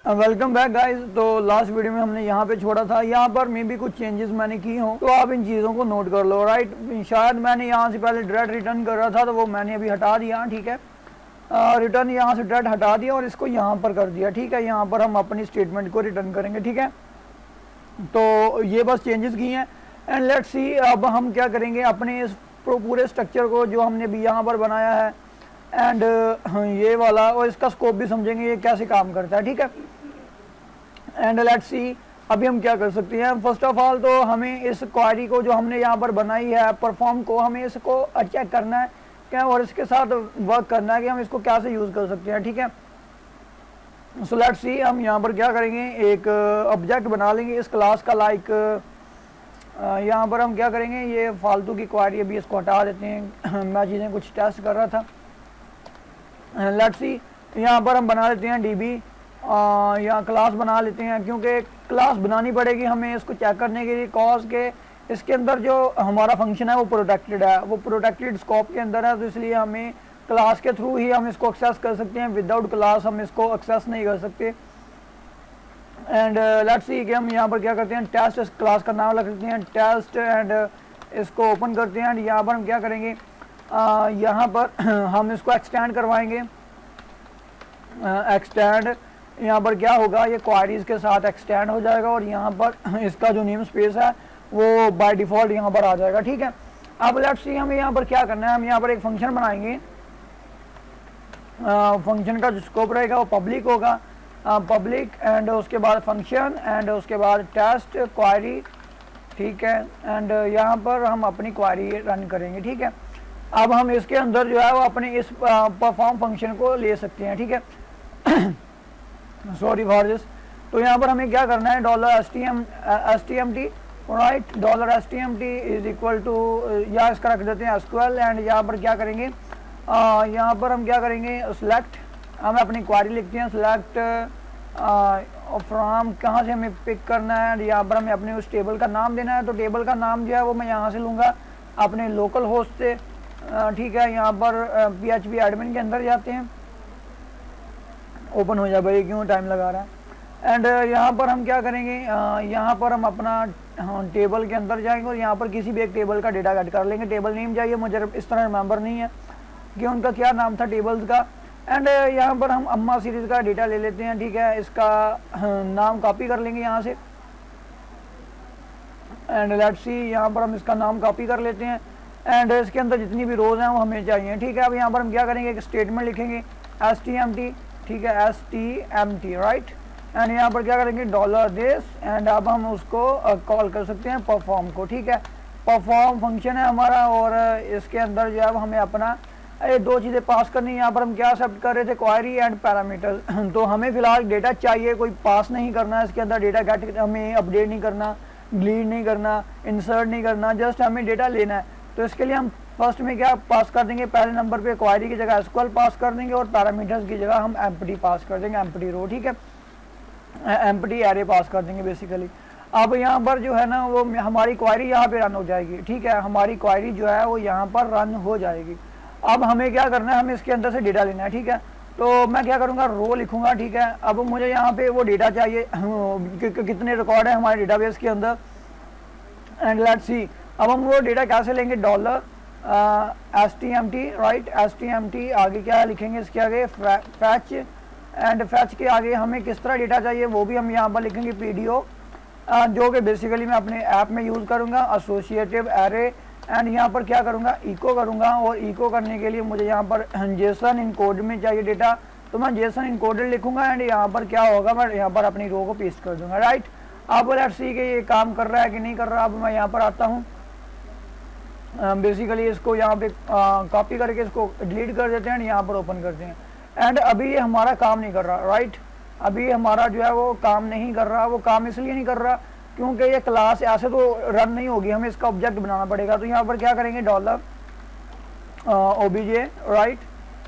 Welcome back guys. तो last video में हमने यहाँ पे छोड़ा था, यहाँ पर मे भी कुछ चेंजेस मैंने की हों तो आप इन चीज़ों को नोट कर लो। राइट, शायद मैंने यहाँ से पहले डायरेक्ट रिटर्न कर रहा था तो वो मैंने अभी हटा दिया। ठीक है, रिटर्न यहाँ से डायरेक्ट हटा दिया और इसको यहाँ पर कर दिया। ठीक है, यहाँ पर हम अपनी स्टेटमेंट को रिटर्न करेंगे। ठीक है, तो ये बस चेंजेस की हैं। एंड लेट्स सी अब हम क्या करेंगे अपने इस पूरे स्ट्रक्चर को जो हमने भी यहाँ पर बनाया है एंड ये वाला, और इसका स्कोप भी समझेंगे ये कैसे काम करता है। ठीक है, एंड लेट्स सी अभी हम क्या कर सकते हैं। फर्स्ट ऑफ ऑल तो हमें इस क्वेरी को जो हमने यहाँ पर बनाई है परफॉर्म को, हमें इसको चेक करना है क्या और इसके साथ वर्क करना है कि हम इसको कैसे यूज़ कर सकते हैं। ठीक है, सो लेट्स सी हम यहाँ पर क्या करेंगे, एक ऑब्जेक्ट बना लेंगे इस क्लास का। लाइक यहाँ पर हम क्या करेंगे, ये फालतू की क्वेरी अभी इसको हटा देते हैं। मैं चीज़ें कुछ टेस्ट कर रहा था। लेट्स सी यहाँ पर हम बना लेते हैं डीबी, या क्लास बना लेते हैं क्योंकि क्लास बनानी पड़ेगी हमें इसको चेक करने के लिए। कॉज के इसके अंदर जो हमारा फंक्शन है वो प्रोटेक्टेड है, वो प्रोटेक्टेड स्कोप के अंदर है, तो इसलिए हमें क्लास के थ्रू ही हम इसको एक्सेस कर सकते हैं। विदाउट क्लास हम इसको एक्सेस नहीं कर सकते। एंड लेट्स सी कि हम यहाँ पर क्या करते हैं, टेस्ट इस क्लास का नाम रख सकते हैं टेस्ट, एंड इसको ओपन करते हैं। एंड यहाँ पर हम क्या करेंगे, यहाँ पर हम इसको एक्सटेंड करवाएंगे। एक्सटेंड यहाँ पर क्या होगा, ये क्वारीज के साथ एक्सटेंड हो जाएगा और यहाँ पर इसका जो नेम स्पेस है वो बाय डिफ़ॉल्ट यहाँ पर आ जाएगा। ठीक है, अब लेट्स सी हमें यहाँ पर क्या करना है, हम यहाँ पर एक फंक्शन बनाएंगे। फंक्शन का जो स्कोप रहेगा वो पब्लिक होगा, पब्लिक, एंड उसके बाद फंक्शन, एंड उसके बाद टेस्ट क्वारी। ठीक है, एंड यहाँ पर हम अपनी क्वारी रन करेंगे। ठीक है, अब हम इसके अंदर जो है वो अपने इस परफॉर्म फंक्शन को ले सकते हैं। ठीक है, सॉरी फॉर दिस। तो यहाँ पर हमें क्या करना है, $stmt right, $stmt is equal to, या इसका रख देते हैं SQL। एंड यहाँ पर क्या करेंगे, यहाँ पर हम क्या करेंगे, सिलेक्ट, हमें अपनी क्वारी लिखते हैं सिलेक्ट फ्रॉम, कहाँ से हमें पिक करना है, यहाँ पर हमें अपने उस टेबल का नाम देना है। तो टेबल का नाम जो है वो मैं यहाँ से लूँगा अपने लोकल होस्ट से। ठीक है, यहाँ पर PHP एडमिन के अंदर जाते हैं, ओपन हो जाए भाई, क्यों टाइम लगा रहा है। एंड यहाँ पर हम क्या करेंगे, यहाँ पर हम अपना टेबल के अंदर जाएंगे और यहाँ पर किसी भी एक टेबल का डेटा ऐड कर लेंगे। टेबल नेम चाहिए, मुझे इस तरह रिमेंबर नहीं है कि उनका क्या नाम था टेबल्स का। एंड यहाँ पर हम अम्मा सीरीज़ का डेटा ले लेते हैं। ठीक है, इसका नाम कॉपी कर लेंगे यहाँ से। एंड लेट्स सी यहाँ पर हम इसका नाम कॉपी कर लेते हैं एंड इसके अंदर जितनी भी रोज़ हैं वो हमें चाहिए। ठीक है, अब यहाँ पर हम क्या करेंगे, एक स्टेटमेंट लिखेंगे stmt। ठीक है, stmt राइट, एंड यहाँ पर क्या करेंगे $this, एंड अब हम उसको कॉल कर सकते हैं परफॉर्म को। ठीक है, परफॉर्म फंक्शन है हमारा और इसके अंदर जो है वो हमें अपना ये दो चीज़ें पास करनी है। यहाँ पर हम क्या एक्सेप्ट कर रहे थे, क्वारी एंड पैरामीटर। तो हमें फिलहाल डेटा चाहिए, कोई पास नहीं करना है इसके अंदर, डेटा गेट हमें अपडेट नहीं करना, डिलीट नहीं करना, इंसर्ट नहीं करना, जस्ट हमें डेटा लेना है। तो इसके लिए हम फर्स्ट में क्या पास कर देंगे, पहले नंबर पे क्वारी की जगह SQL पास कर देंगे और पैरामीटर्स की जगह हम एम्प्टी पास कर देंगे, एम्प्टी रो। ठीक है, एम्प्टी एरे पास कर देंगे बेसिकली। अब यहाँ पर जो है ना वो हमारी क्वारी यहाँ पे रन हो जाएगी। ठीक है, हमारी क्वारी जो है वो यहाँ पर रन हो जाएगी। अब हमें क्या करना है, हमें इसके अंदर से डेटा लेना है। ठीक है, तो मैं क्या करूँगा, रो लिखूँगा। ठीक है, अब मुझे यहाँ पे वो डेटा चाहिए कितने रिकॉर्ड है हमारे डेटाबेस के अंदर। एंड लेट्स सी अब हम वो डेटा कैसे लेंगे, $stmt राइट, stmt आगे क्या लिखेंगे, इसके आगे फैच, एंड फैच के आगे हमें किस तरह डेटा चाहिए वो भी हम यहाँ पर लिखेंगे PDO, जो कि बेसिकली मैं अपने ऐप में यूज़ करूँगा, एसोसिएटिव एरे। एंड यहाँ पर क्या करूँगा, इको करूँगा, और इको करने के लिए मुझे यहाँ पर जेसन इनकोड में चाहिए डेटा, तो मैं जेसन इनकोडेड लिखूँगा। एंड यहाँ पर क्या होगा, मैं यहाँ पर अपनी रो को पेस्ट कर दूँगा। राइट, अब लेट्स सी कि ये काम कर रहा है कि नहीं कर रहा। अब मैं यहाँ पर आता हूँ, बेसिकली इसको यहाँ पे कॉपी करके इसको डिलीट कर देते हैं, यहाँ पर ओपन करते हैं। एंड अभी ये हमारा काम नहीं कर रहा। राइट, अभी हमारा जो है वो काम नहीं कर रहा। वो काम इसलिए नहीं कर रहा क्योंकि ये क्लास ऐसे तो रन नहीं होगी, हमें इसका ऑब्जेक्ट बनाना पड़ेगा। तो यहाँ पर क्या करेंगे, $obj right,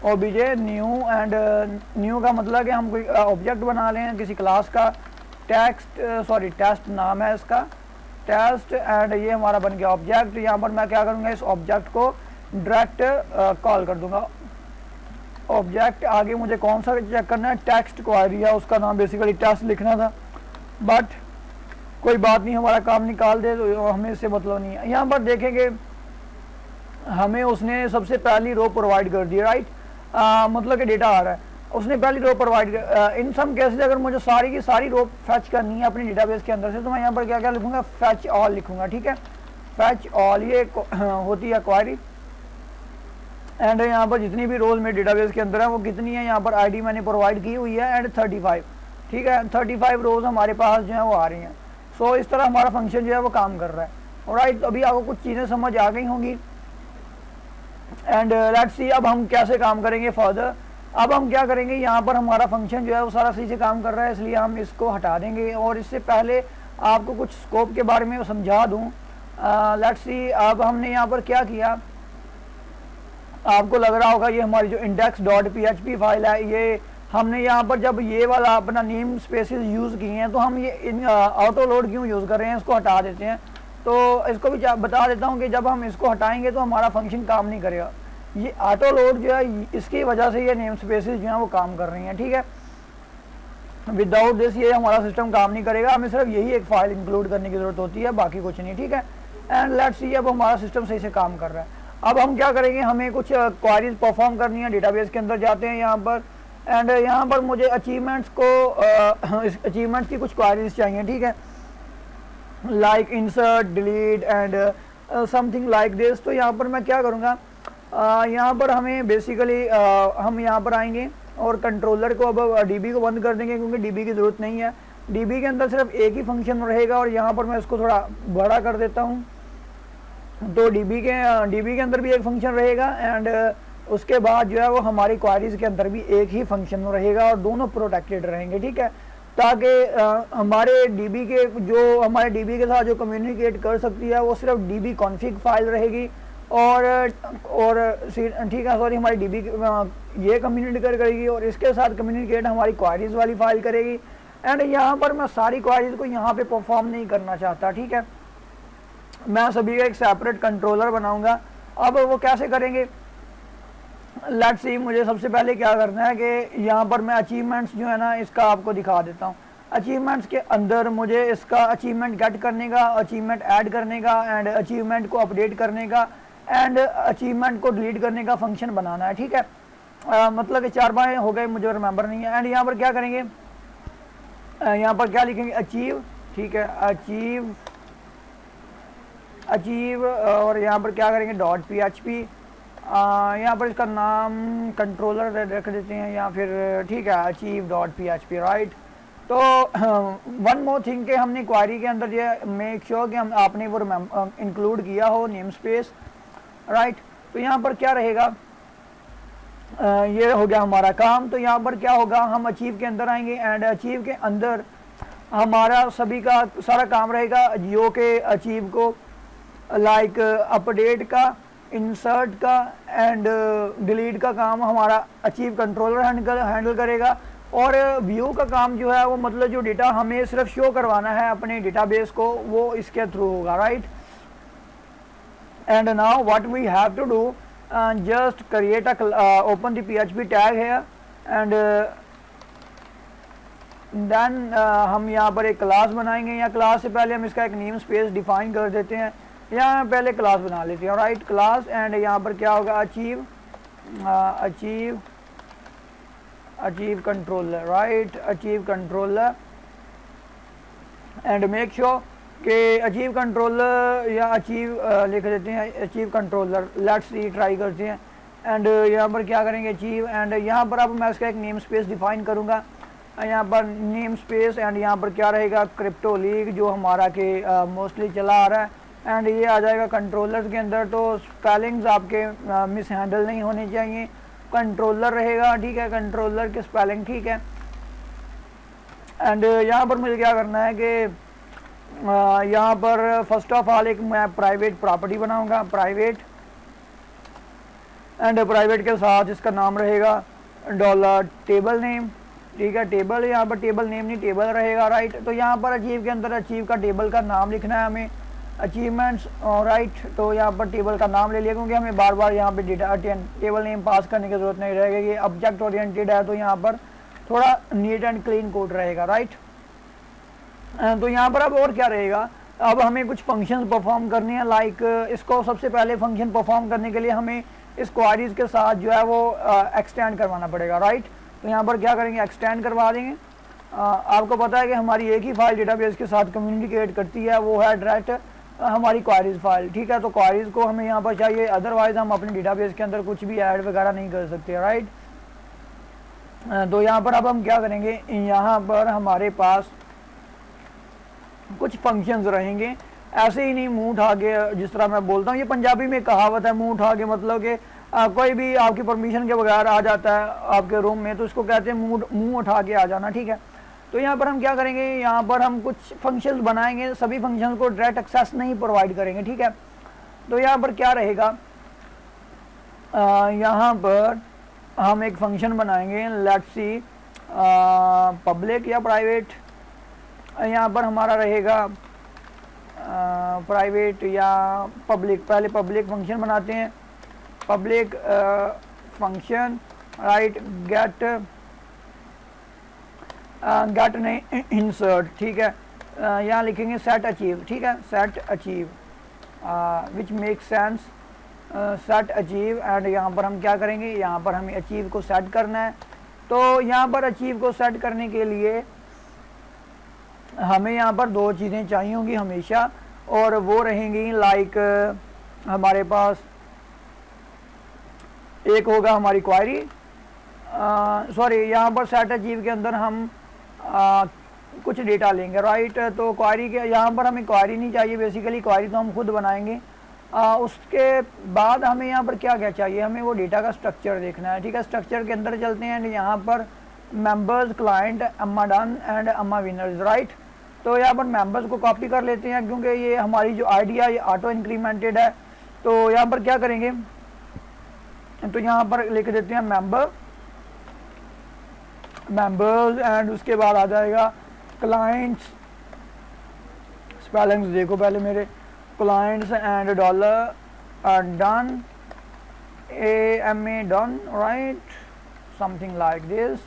obj new, and new का मतलब है हम कोई ऑब्जेक्ट बना लें किसी क्लास का। टेस्ट नाम है इसका, टेस्ट, एंड ये हमारा बन गया ऑब्जेक्ट। यहाँ पर मैं क्या करूँगा, इस ऑब्जेक्ट को डायरेक्ट कॉल कर दूंगा ऑब्जेक्ट, आगे मुझे कौन सा चेक करना है, टेक्स्ट क्वायरी है, उसका नाम बेसिकली टेस्ट लिखना था, बट कोई बात नहीं, हमारा काम निकाल दे तो हमें इससे मतलब नहीं है। यहाँ पर देखेंगे हमें उसने सबसे पहली रो प्रोवाइड कर दी, राइट, मतलब कि डेटा आ रहा है, उसने पहली रो प्रोवाइड इन सम केसेस अगर मुझे सारी की सारी रो फैच करनी है अपनी डेटाबेस के अंदर से, तो मैं यहाँ पर क्या क्या लिखूंगा, फैच ऑल लिखूंगा, ठीक है, फैच ऑल, ये होती है क्वायरी। एंड यहाँ पर जितनी भी रोज मेरे डेटाबेस के अंदर है वो कितनी है, यहाँ पर आईडी मैंने प्रोवाइड की हुई है एंड 35, ठीक है, 35 रोज हमारे पास जो है वो आ रही हैं। सो इस तरह हमारा फंक्शन जो है वो काम कर रहा है। राइट, अभी आपको कुछ चीज़ें समझ आ गई होंगी एंड लेट्स सी अब हम कैसे काम करेंगे फर्दर। अब हम क्या करेंगे, यहाँ पर हमारा फंक्शन जो है वो सारा सही से काम कर रहा है, इसलिए हम इसको हटा देंगे और इससे पहले आपको कुछ स्कोप के बारे में समझा दूँ। लेट्स सी अब हमने यहाँ पर क्या किया, आपको लग रहा होगा ये हमारी जो index.php फाइल है, ये हमने यहाँ पर जब ये वाला अपना नेम स्पेसेस यूज़ किए हैं तो हम ये ऑटो लोड क्यों यूज़ कर रहे हैं, इसको हटा देते हैं। तो इसको भी बता देता हूँ कि जब हम इसको हटाएंगे तो हमारा फंक्शन काम नहीं करेगा। ये ऑटो लोड जो है इसकी वजह से ये नेम स्पेसेस जो हैं वो काम कर रही हैं, ठीक है। विदाउट दिस ये हमारा सिस्टम काम नहीं करेगा, हमें सिर्फ यही एक फ़ाइल इंक्लूड करने की ज़रूरत होती है, बाकी कुछ नहीं, ठीक है। एंड लेट्स सी अब हमारा सिस्टम सही से काम कर रहा है। अब हम क्या करेंगे, हमें कुछ क्वारीज परफॉर्म करनी है, डेटाबेस के अंदर जाते हैं यहाँ पर एंड यहाँ पर मुझे अचीवमेंट्स को अचीवमेंट्स की कुछ क्वारीज चाहिए, ठीक है, like insert, delete and something like this. तो यहाँ पर मैं क्या करूँगा, यहाँ पर हमें बेसिकली हम यहाँ पर आएंगे और कंट्रोलर को अब डीबी को बंद कर देंगे क्योंकि डीबी की ज़रूरत नहीं है। डीबी के अंदर सिर्फ एक ही फंक्शन रहेगा और यहाँ पर मैं इसको थोड़ा बड़ा कर देता हूँ, तो डीबी के अंदर भी एक फंक्शन रहेगा एंड उसके बाद जो है वो हमारी क्वारीज के अंदर भी एक ही फंक्शन रहेगा और दोनों प्रोटेक्टेड रहेंगे, ठीक है, ताकि हमारे डीबी के साथ जो कम्युनिकेट कर सकती है वो सिर्फ डीबी कॉन्फ़िग फाइल रहेगी और ठीक है, सॉरी, हमारी डीबी ये कम्युनिकेट करेगी और इसके साथ कम्युनिकेट हमारी क्वारीज वाली फाइल करेगी। एंड यहाँ पर मैं सारी क्वारीज को यहाँ पे परफॉर्म नहीं करना चाहता, ठीक है, मैं सभी का एक सेपरेट कंट्रोलर बनाऊंगा। अब वो कैसे करेंगे, लेट्स सी, मुझे सबसे पहले क्या करना है कि यहाँ पर मैं अचीवमेंट्स जो है ना इसका आपको दिखा देता हूँ। अचीवमेंट्स के अंदर मुझे इसका अचीवमेंट गेट करने का, अचीवमेंट ऐड करने का एंड अचीवमेंट को अपडेट करने का एंड अचीवमेंट को डिलीट करने का फंक्शन बनाना है, ठीक है। मतलब कि 4 हो गए, मुझे रिमेंबर नहीं है। एंड यहाँ पर क्या करेंगे, यहाँ पर क्या लिखेंगे, अचीव, ठीक है, अचीव और यहाँ पर क्या करेंगे, .php, यहाँ पर इसका नाम कंट्रोलर रख देते हैं या फिर, ठीक है, achieve.php, राइट। तो वन मोर थिंग के हमने क्वारी के अंदर ये मेक श्योर कि हम आपने वो इंक्लूड किया हो नेम स्पेस, राइट। तो यहाँ पर क्या रहेगा, ये हो गया हमारा काम। तो यहाँ पर क्या होगा, हम अचीव के अंदर आएंगे एंड अचीव के अंदर हमारा सभी का सारा काम रहेगा जियो के अचीव को, लाइक अपडेट का, इंसर्ट का एंड डिलीट का काम हमारा अचीव कंट्रोलर हैंडल करेगा और व्यू का काम जो है वो मतलब जो डेटा हमें सिर्फ शो करवाना है अपने डेटाबेस को वो इसके थ्रू होगा, right. And now what we have to do, just create open the PHP tag है एंड देन हम यहाँ पर एक क्लास बनाएंगे, या क्लास से पहले हम इसका एक नेम स्पेस डिफाइन कर देते हैं, यहाँ पहले क्लास बना लेते हैं, राइट, क्लास। एंड यहाँ पर क्या होगा, achieve controller, right, achieve controller and make sure कि अचीव कंट्रोलर या अचीव लिख देते हैं, achieve controller, let's see, try करते हैं। एंड यहाँ पर क्या करेंगे, अचीव, एंड यहाँ पर अब मैं इसका एक नेम स्पेस डिफाइन करूँगा, यहाँ पर नेम स्पेस एंड यहाँ पर क्या रहेगा, क्रिप्टो लीग जो हमारा के मोस्टली चला आ रहा है एंड ये आ जाएगा कंट्रोलर के अंदर। तो स्पेलिंग्स आपके मिस हैंडल नहीं होने चाहिए, कंट्रोलर रहेगा, ठीक है, कंट्रोलर की स्पेलिंग ठीक है। एंड यहाँ पर मुझे क्या करना है कि यहाँ पर फर्स्ट ऑफ ऑल एक मैं प्राइवेट प्रॉपर्टी बनाऊंगा, प्राइवेट, एंड प्राइवेट के साथ इसका नाम रहेगा $टेबल नेम, ठीक है, टेबल, यहाँ पर टेबल नेम नहीं टेबल रहेगा, राइट। तो यहाँ पर अचीव के अंदर अचीव का टेबल का नाम लिखना है हमें अचीवमेंट्स। राइट, तो यहाँ पर टेबल का नाम ले लिया, क्योंकि हमें बार बार यहाँ पे डेटा टेबल नेम पास करने की ज़रूरत नहीं रहेगी। ऑब्जेक्ट ओरिएंटेड है तो यहाँ पर थोड़ा नीट एंड क्लीन कोड रहेगा। राइट, तो यहाँ पर अब और क्या रहेगा, अब हमें कुछ फंक्शंस परफॉर्म करने हैं। लाइक इसको सबसे पहले फंक्शन परफॉर्म करने के लिए हमें इस क्वारीज के साथ जो है वो एक्सटेंड करवाना पड़ेगा। राइट, तो यहाँ पर क्या करेंगे, एक्सटेंड करवा देंगे। आपको पता है कि हमारी एक ही फाइल डेटाबेस के साथ कम्युनिकेट करती है, वो है डायरेक्ट हमारी क्वारीज फाइल। ठीक है, तो क्वारीज को हमें यहाँ पर चाहिए, अदरवाइज हम अपने डेटाबेस के अंदर कुछ भी ऐड वगैरह नहीं कर सकते। राइट, तो यहाँ पर अब हम क्या करेंगे, यहाँ पर हमारे पास कुछ फंक्शंस रहेंगे। ऐसे ही नहीं मुंह उठा के, जिस तरह मैं बोलता हूँ, ये पंजाबी में कहावत है, मुंह उठा के मतलब कि कोई भी आपकी परमिशन के बगैर आ जाता है आपके रूम में, तो इसको कहते हैं मुंह उठा के आ जाना। ठीक है, तो यहाँ पर हम क्या करेंगे, यहाँ पर हम कुछ फंक्शंस बनाएंगे, सभी फंक्शंस को डायरेक्ट एक्सेस नहीं प्रोवाइड करेंगे। ठीक है, तो यहाँ पर क्या रहेगा, यहाँ पर हम एक फंक्शन बनाएंगे, लेट्स सी पब्लिक या प्राइवेट। यहाँ पर हमारा रहेगा प्राइवेट या पब्लिक। पहले पब्लिक फंक्शन बनाते हैं, पब्लिक फंक्शन। राइट, गेट नहीं, इंसर्ट। ठीक है, यहाँ लिखेंगे सेट अचीव। ठीक है, set achieve which make sense, set achieve. And यहाँ पर हम क्या करेंगे, यहाँ पर हमें अचीव को सेट करना है। तो यहाँ पर अचीव को सेट करने के लिए हमें यहाँ पर दो चीज़ें चाहिए होंगी हमेशा, और वो रहेंगी लाइक हमारे पास एक होगा हमारी क्वारी, सॉरी यहाँ पर सेट अचीव के अंदर हम कुछ डेटा लेंगे। राइट, तो क्वारी के यहाँ पर हमें क्वारी नहीं चाहिए, बेसिकली क्वारी तो हम खुद बनाएंगे। उसके बाद हमें यहाँ पर क्या क्या चाहिए, हमें वो डेटा का स्ट्रक्चर देखना है। ठीक है, स्ट्रक्चर के अंदर चलते हैं, यहाँ पर मेंबर्स, क्लाइंट, अम्मा डन एंड अम्मा विनर्स। राइट, तो यहाँ पर मेंबर्स को कॉपी कर लेते हैं, क्योंकि ये हमारी जो आईडी है ये ऑटो इंक्रीमेंटेड है। तो यहाँ पर क्या करेंगे, तो यहाँ पर लिख देते हैं मेंबर्स, एंड उसके बाद आ जाएगा क्लाइंट्स। स्पेलिंग्स देखो पहले मेरे, clients and dollar done, AMA done. Right, something like this,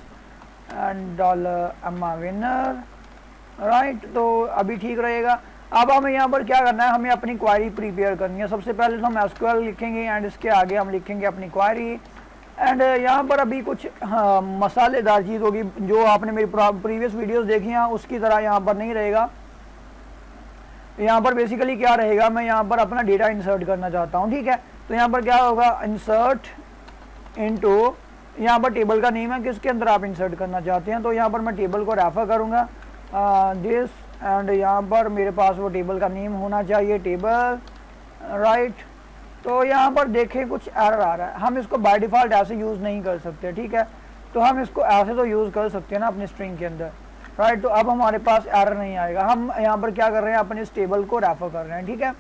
and dollar अम्मा विनर। राइट, तो अभी ठीक रहेगा। अब हमें यहाँ पर क्या करना है, हमें अपनी क्वारी प्रिपेयर करनी है। सबसे पहले तो हम SQL लिखेंगे एंड इसके आगे हम लिखेंगे अपनी क्वारी। एंड यहाँ पर अभी कुछ मसालेदार चीज़ होगी, जो आपने मेरी प्रीवियस वीडियोस देखी हैं उसकी तरह यहाँ पर नहीं रहेगा। यहाँ पर बेसिकली क्या रहेगा, मैं यहाँ पर अपना डेटा इंसर्ट करना चाहता हूँ। ठीक है, तो यहाँ पर क्या होगा, इंसर्ट इनटू, यहाँ पर टेबल का नेम है किसके अंदर आप इंसर्ट करना चाहते हैं, तो यहाँ पर मैं टेबल को रेफर करूँगा दिस, एंड यहाँ पर मेरे पास वो टेबल का नेम होना चाहिए, टेबल। राइट, तो यहाँ पर देखें कुछ एरर आ रहा है, हम इसको बाय डिफ़ॉल्ट ऐसे यूज़ नहीं कर सकते। ठीक है, तो हम इसको ऐसे तो यूज़ कर सकते हैं ना अपने स्ट्रिंग के अंदर। राइट, तो अब हमारे पास एरर नहीं आएगा। हम यहाँ पर क्या कर रहे हैं, अपने इस टेबल को रेफर कर रहे हैं। ठीक है,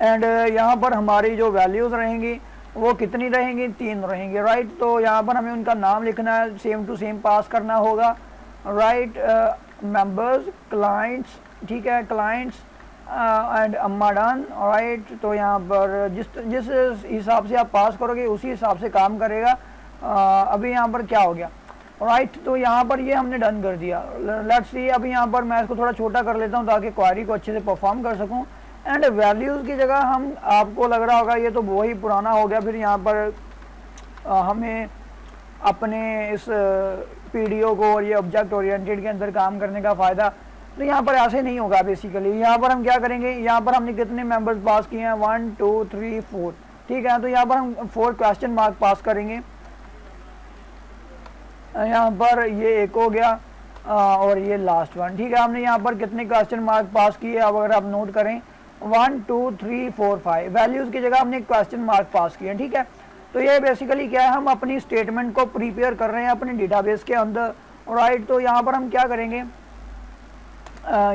एंड यहाँ पर हमारी जो वैल्यूज़ रहेंगी वो कितनी रहेंगी, 3 रहेंगी। राइट, तो यहाँ पर हमें उनका नाम लिखना है, सेम टू सेम पास करना होगा। Right, members, clients. ठीक है, क्लाइंट्स एंड अम्मा डन। राइट, तो यहाँ पर जिस हिसाब से आप पास करोगे उसी हिसाब से काम करेगा। अभी यहाँ पर क्या हो गया, राइट, तो यहाँ पर ये हमने डन कर दिया। लेट्स सी, अभी यहाँ पर मैं इसको थोड़ा छोटा कर लेता हूँ ताकि क्वारी को अच्छे से परफॉर्म कर सकूँ। एंड वैल्यूज़ की जगह हम, आपको लग रहा होगा ये तो वही पुराना हो गया, फिर यहाँ पर हमें अपने इस PDO को और ये ऑब्जेक्ट ओरिएंटेड के अंदर काम करने का फ़ायदा, तो यहाँ पर ऐसे नहीं होगा। बेसिकली यहाँ पर हम क्या करेंगे, यहाँ पर हमने कितने मेंबर्स पास किए हैं, 1 2 3 4। ठीक है, तो यहाँ पर हम 4 क्वेश्चन मार्क पास करेंगे। यहाँ पर ये एक हो गया और ये लास्ट वन। ठीक है, हमने यहाँ पर कितने क्वेश्चन मार्क पास किए, अब अगर आप नोट करें 1 2 3 4 5 वैल्यूज़ की जगह हमने क्वेश्चन मार्क पास किए। ठीक है, तो ये बेसिकली क्या है, हम अपनी स्टेटमेंट को प्रिपेयर कर रहे हैं अपने डेटाबेस के अंदर। राइट, तो यहाँ पर हम क्या करेंगे,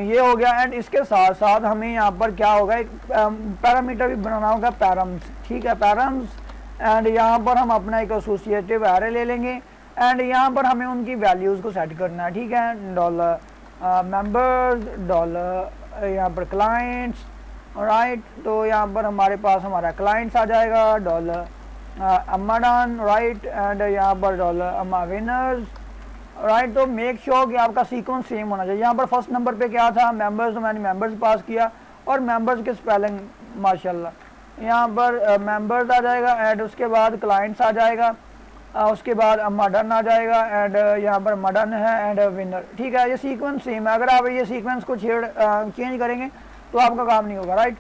ये हो गया। एंड इसके साथ साथ हमें यहाँ पर क्या होगा, एक पैरामीटर भी बनाना होगा, पैरम्स। ठीक है, पैरम्स। एंड यहाँ पर हम अपना एक एसोसिएटिव एरे ले लेंगे, एंड यहाँ पर हमें उनकी वैल्यूज़ को सेट करना है। ठीक है, डॉलर मेंबर्स, डॉलर यहाँ पर क्लाइंट्स, राइट। तो यहाँ पर हमारे पास हमारा क्लाइंट्स आ जाएगा, डॉलर अम्मा डन, राइट। एंड यहाँ पर डॉलर अम्मा विनर्स, राइट। तो मेक श्योर कि आपका सीक्वेंस सेम होना चाहिए। यहाँ पर फर्स्ट नंबर पे क्या था, मेंबर्स, तो मैंने मेंबर्स पास किया और मेंबर्स के स्पेलिंग माशाल्लाह। यहाँ पर मेंबर्स आ जाएगा एंड उसके बाद क्लाइंट्स आ जाएगा, उसके बाद मडन आ जाएगा एंड यहाँ पर मडन है एंड विनर, ठीक है। ये सीक्वेंस सेम है। अगर आप ये सीक्वेंस को चेंज करेंगे तो आपका काम नहीं होगा, राइट।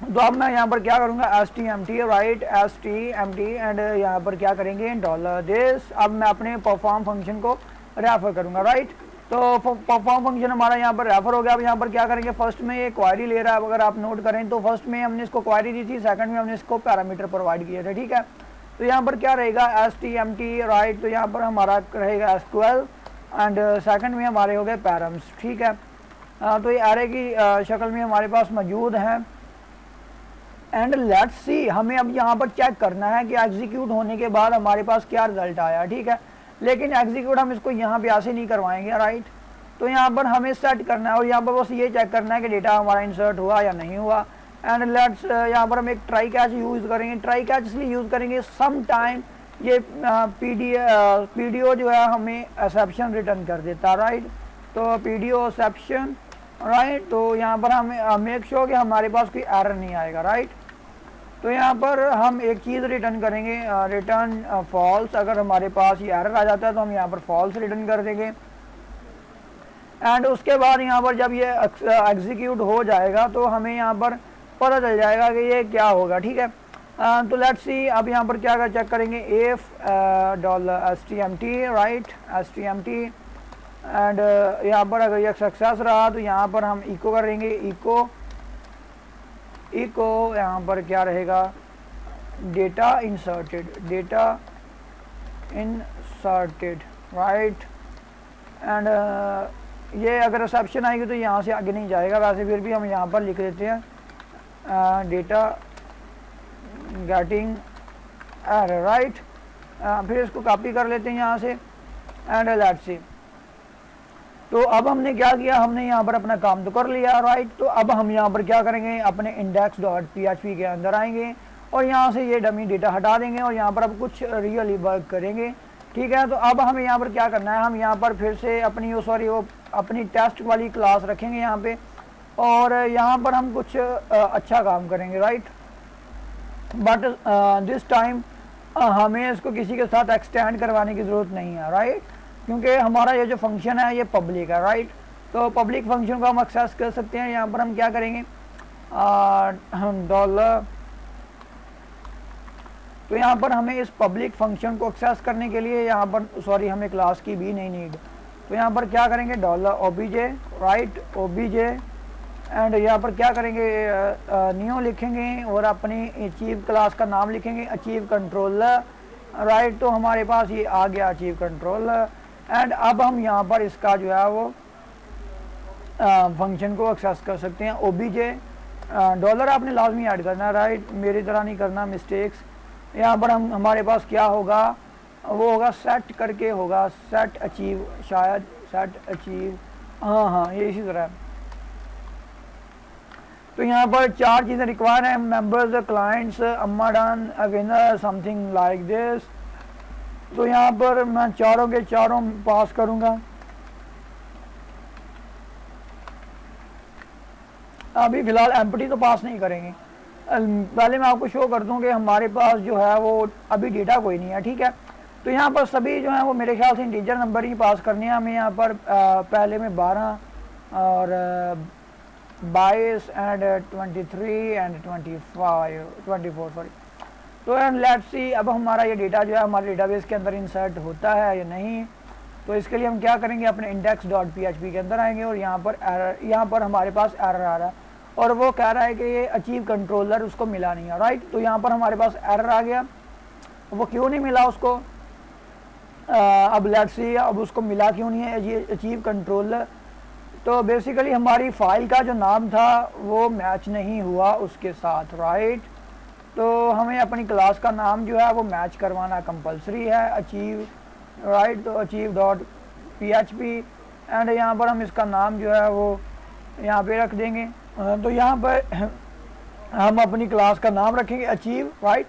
तो अब मैं यहाँ पर क्या करूँगा, STMT, राइट, STMT एंड यहाँ पर क्या करेंगे, डॉलर दिस। अब मैं अपने परफॉर्म फंक्शन को रेफर करूँगा, राइट। तो परफॉर्म फंक्शन हमारा यहाँ पर रेफर हो गया। अब यहाँ पर क्या करेंगे, फर्स्ट में ये क्वारी ले रहा है, अगर आप नोट करें तो फर्स्ट में हमने इसको क्वारी दी थी, सेकंड में हमने इसको पैरामीटर प्रोवाइड किए थे, ठीक है। तो यहाँ पर क्या रहेगा, STMT, राइट। तो यहाँ पर हमारा रहेगा SQL एंड सेकंड में हमारे हो गए पैरम्स, ठीक है। तो ये एरे की शक्ल में हमारे पास मौजूद हैं एंड लेट्स सी, हमें अब यहाँ पर चेक करना है कि एग्जीक्यूट होने के बाद हमारे पास क्या रिजल्ट आया, ठीक है। लेकिन एग्जीक्यूट हम इसको यहाँ पे ऐसे नहीं करवाएंगे, राइट। तो यहाँ पर हमें सेट करना है और यहाँ पर बस ये चेक करना है कि डेटा हमारा इंसर्ट हुआ या नहीं हुआ। एंड लेट्स यहाँ पर हम एक ट्राई कैच यूज़ करेंगे। ट्राई कैच इसलिए यूज़ करेंगे, सम टाइम ये पीडीओ जो है हमें एक्सेप्शन रिटर्न कर देता, राइट। तो पीडीओ एक्सेप्शन, राइट। तो यहाँ पर हमें मेक श्योर कि हमारे पास कोई एरर नहीं आएगा, राइट। तो यहाँ पर हम एक चीज़ रिटर्न करेंगे, रिटर्न फॉल्स। अगर हमारे पास ये एरर आ जाता है तो हम यहाँ पर फॉल्स रिटर्न कर देंगे। एंड उसके बाद यहाँ पर जब ये एग्जीक्यूट हो जाएगा तो हमें यहाँ पर पता चल जाएगा कि ये क्या होगा, ठीक है। तो लेट्स सी, अब यहाँ पर क्या चेक करेंगे, if dollar STMT, right, STMT and यहाँ पर अगर ये सक्सेस रहा तो यहाँ पर हम इको करेंगे, इको यहाँ पर क्या रहेगा, डेटा इंसर्टेड, राइट। एंड ये अगर रिसेप्शन आएगी तो यहाँ से आगे नहीं जाएगा, वैसे फिर भी हम यहाँ पर लिख देते हैं डेटा गेटिंग एरर, राइट। फिर इसको कॉपी कर लेते हैं यहाँ से एंड लेट्स सी। तो अब हमने क्या किया, हमने यहाँ पर अपना काम तो कर लिया, राइट। तो अब हम यहाँ पर क्या करेंगे, अपने index.php के अंदर आएंगे और यहाँ से ये डमी डेटा हटा देंगे और यहाँ पर अब कुछ रियली वर्क करेंगे, ठीक है। तो अब हमें यहाँ पर क्या करना है, हम यहाँ पर फिर से अपनी वो अपनी टेस्ट वाली क्लास रखेंगे यहाँ पे और यहाँ पर हम कुछ अच्छा काम करेंगे, राइट। बट दिस टाइम हमें इसको किसी के साथ एक्सटेंड करवाने की ज़रूरत नहीं है, राइट, क्योंकि हमारा ये जो फंक्शन है ये पब्लिक है, राइट। तो पब्लिक फंक्शन को हम एक्सेस कर सकते हैं। यहाँ पर हम क्या करेंगे, डॉलर। तो यहाँ पर हमें इस पब्लिक फंक्शन को एक्सेस करने के लिए यहाँ पर हमें क्लास की भी नहीं नीड। तो यहाँ पर क्या करेंगे, dollar OBJ, right, OBJ and यहाँ पर क्या करेंगे, न्यू लिखेंगे और अपनी अचीव क्लास का नाम लिखेंगे, अचीव कंट्रोलर, राइट। तो हमारे पास ये आ गया अचीव कंट्रोलर एंड अब हम यहाँ पर इसका जो है वो फंक्शन को एक्सेस कर सकते हैं। OBJ डॉलर आपने लाजमी ऐड करना है, राइट, मेरी तरह नहीं करना मिस्टेक्स। यहाँ पर हमारे पास क्या होगा, वो होगा सेट करके होगा, सेट अचीव, शायद सेट अचीव, हाँ ये इसी तरह। तो यहाँ पर 4 चीज़ें रिक्वायर हैं, मेंबर्स, क्लाइंट्स, अम्मा done, winner, something like this. तो यहाँ पर मैं चारों के चारों पास करूँगा। अभी फ़िलहाल एम्प्टी तो पास नहीं करेंगे, पहले मैं आपको शो कर दूँ कि हमारे पास जो है वो अभी डेटा कोई नहीं है, ठीक है। तो यहाँ पर सभी जो है वो मेरे ख्याल से इंटीजर नंबर ही पास करने हैं हमें। यहाँ पर पहले में 12 और 22 एंड 23 एंड 24 सॉरी। तो एंड लेट्स सी, अब हमारा ये डेटा जो है हमारे डेटाबेस के अंदर इंसर्ट होता है या नहीं। तो इसके लिए हम क्या करेंगे, अपने index.php के अंदर आएंगे और यहाँ पर हमारे पास एरर आ रहा है और वो कह रहा है कि ये अचीव कंट्रोलर उसको मिला नहीं है, राइट। तो यहाँ पर हमारे पास एरर आ गया, वो क्यों नहीं मिला उसको, अब लेट्स सी अब उसको मिला क्यों नहीं है ये अचीव कंट्रोलर। तो बेसिकली हमारी फाइल का जो नाम था वो मैच नहीं हुआ उसके साथ, राइट। तो हमें अपनी क्लास का नाम जो है वो मैच करवाना कंपलसरी है, अचीव, राइट। तो अचीव.php एंड यहाँ पर हम इसका नाम जो है वो यहाँ पे रख देंगे। तो यहाँ पर हम अपनी क्लास का नाम रखेंगे अचीव, राइट।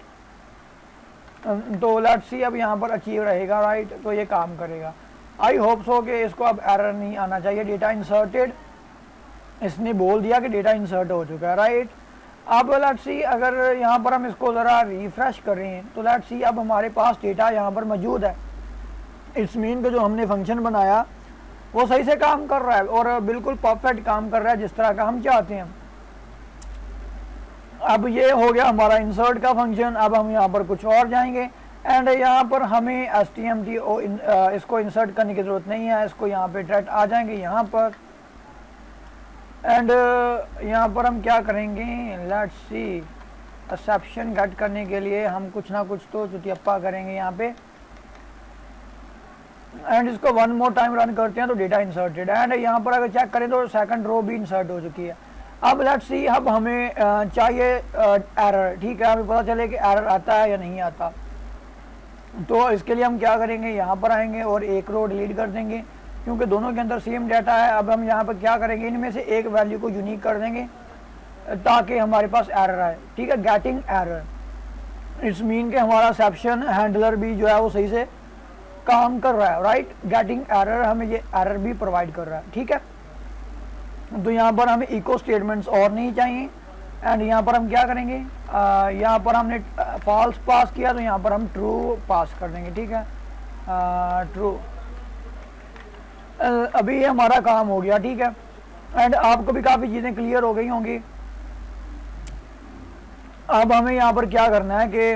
तो लेट्स सी अब यहाँ पर अचीव रहेगा, राइट। तो ये काम करेगा। आई होप सो कि इसको अब एरर नहीं आना चाहिए। डेटा इंसर्टेड, इसने बोल दिया कि डेटा इंसर्ट हो चुका है, राइट। अब लेट्स सी अगर यहाँ पर हम इसको ज़रा रिफ्रेश करें तो लेट्स सी अब हमारे पास डेटा यहाँ पर मौजूद है। इट्स मीन कि जो हमने फंक्शन बनाया वो सही से काम कर रहा है और बिल्कुल परफेक्ट काम कर रहा है जिस तरह का हम चाहते हैं। अब ये हो गया हमारा इंसर्ट का फंक्शन। अब हम यहाँ पर कुछ और जाएंगे एंड यहाँ पर हमें HTML इसको इंसर्ट करने की ज़रूरत नहीं है। इसको यहाँ पे डायरेक्ट आ जाएंगे यहाँ पर एंड यहाँ पर हम क्या करेंगे, लेट्स सी एक्सेप्शन गेट करने के लिए हम कुछ ना कुछ तो चुतियप्पा करेंगे यहाँ पे एंड इसको वन मोर टाइम रन करते हैं तो डेटा इंसर्टेड। एंड यहाँ पर अगर चेक करें तो सेकंड रो भी इंसर्ट हो चुकी है। अब लेट्स सी अब हमें चाहिए एरर, ठीक है, हमें पता चले कि एरर आता है या नहीं आता। तो इसके लिए हम क्या करेंगे, यहाँ पर आएंगे और एक रो डिलीट कर देंगे क्योंकि दोनों के अंदर सेम डाटा है। अब हम यहाँ पर क्या करेंगे, इनमें से एक वैल्यू को यूनिक कर देंगे ताकि हमारे पास एरर आए, ठीक है। गेटिंग एरर इट्स मीन कि हमारा एक्सेप्शन हैंडलर भी जो है वो सही से काम कर रहा है, राइट। गेटिंग एरर हमें ये एरर भी प्रोवाइड कर रहा है, ठीक है। तो यहाँ पर हमें इको स्टेटमेंट्स और नहीं चाहिए एंड यहाँ पर हम क्या करेंगे, यहाँ पर हमने फॉल्स पास किया तो यहाँ पर हम ट्रू पास कर देंगे, ठीक है, ट्रू। अभी ये हमारा काम हो गया, ठीक है। एंड आपको भी काफ़ी चीज़ें क्लियर हो गई होंगी। अब हमें यहाँ पर क्या करना है कि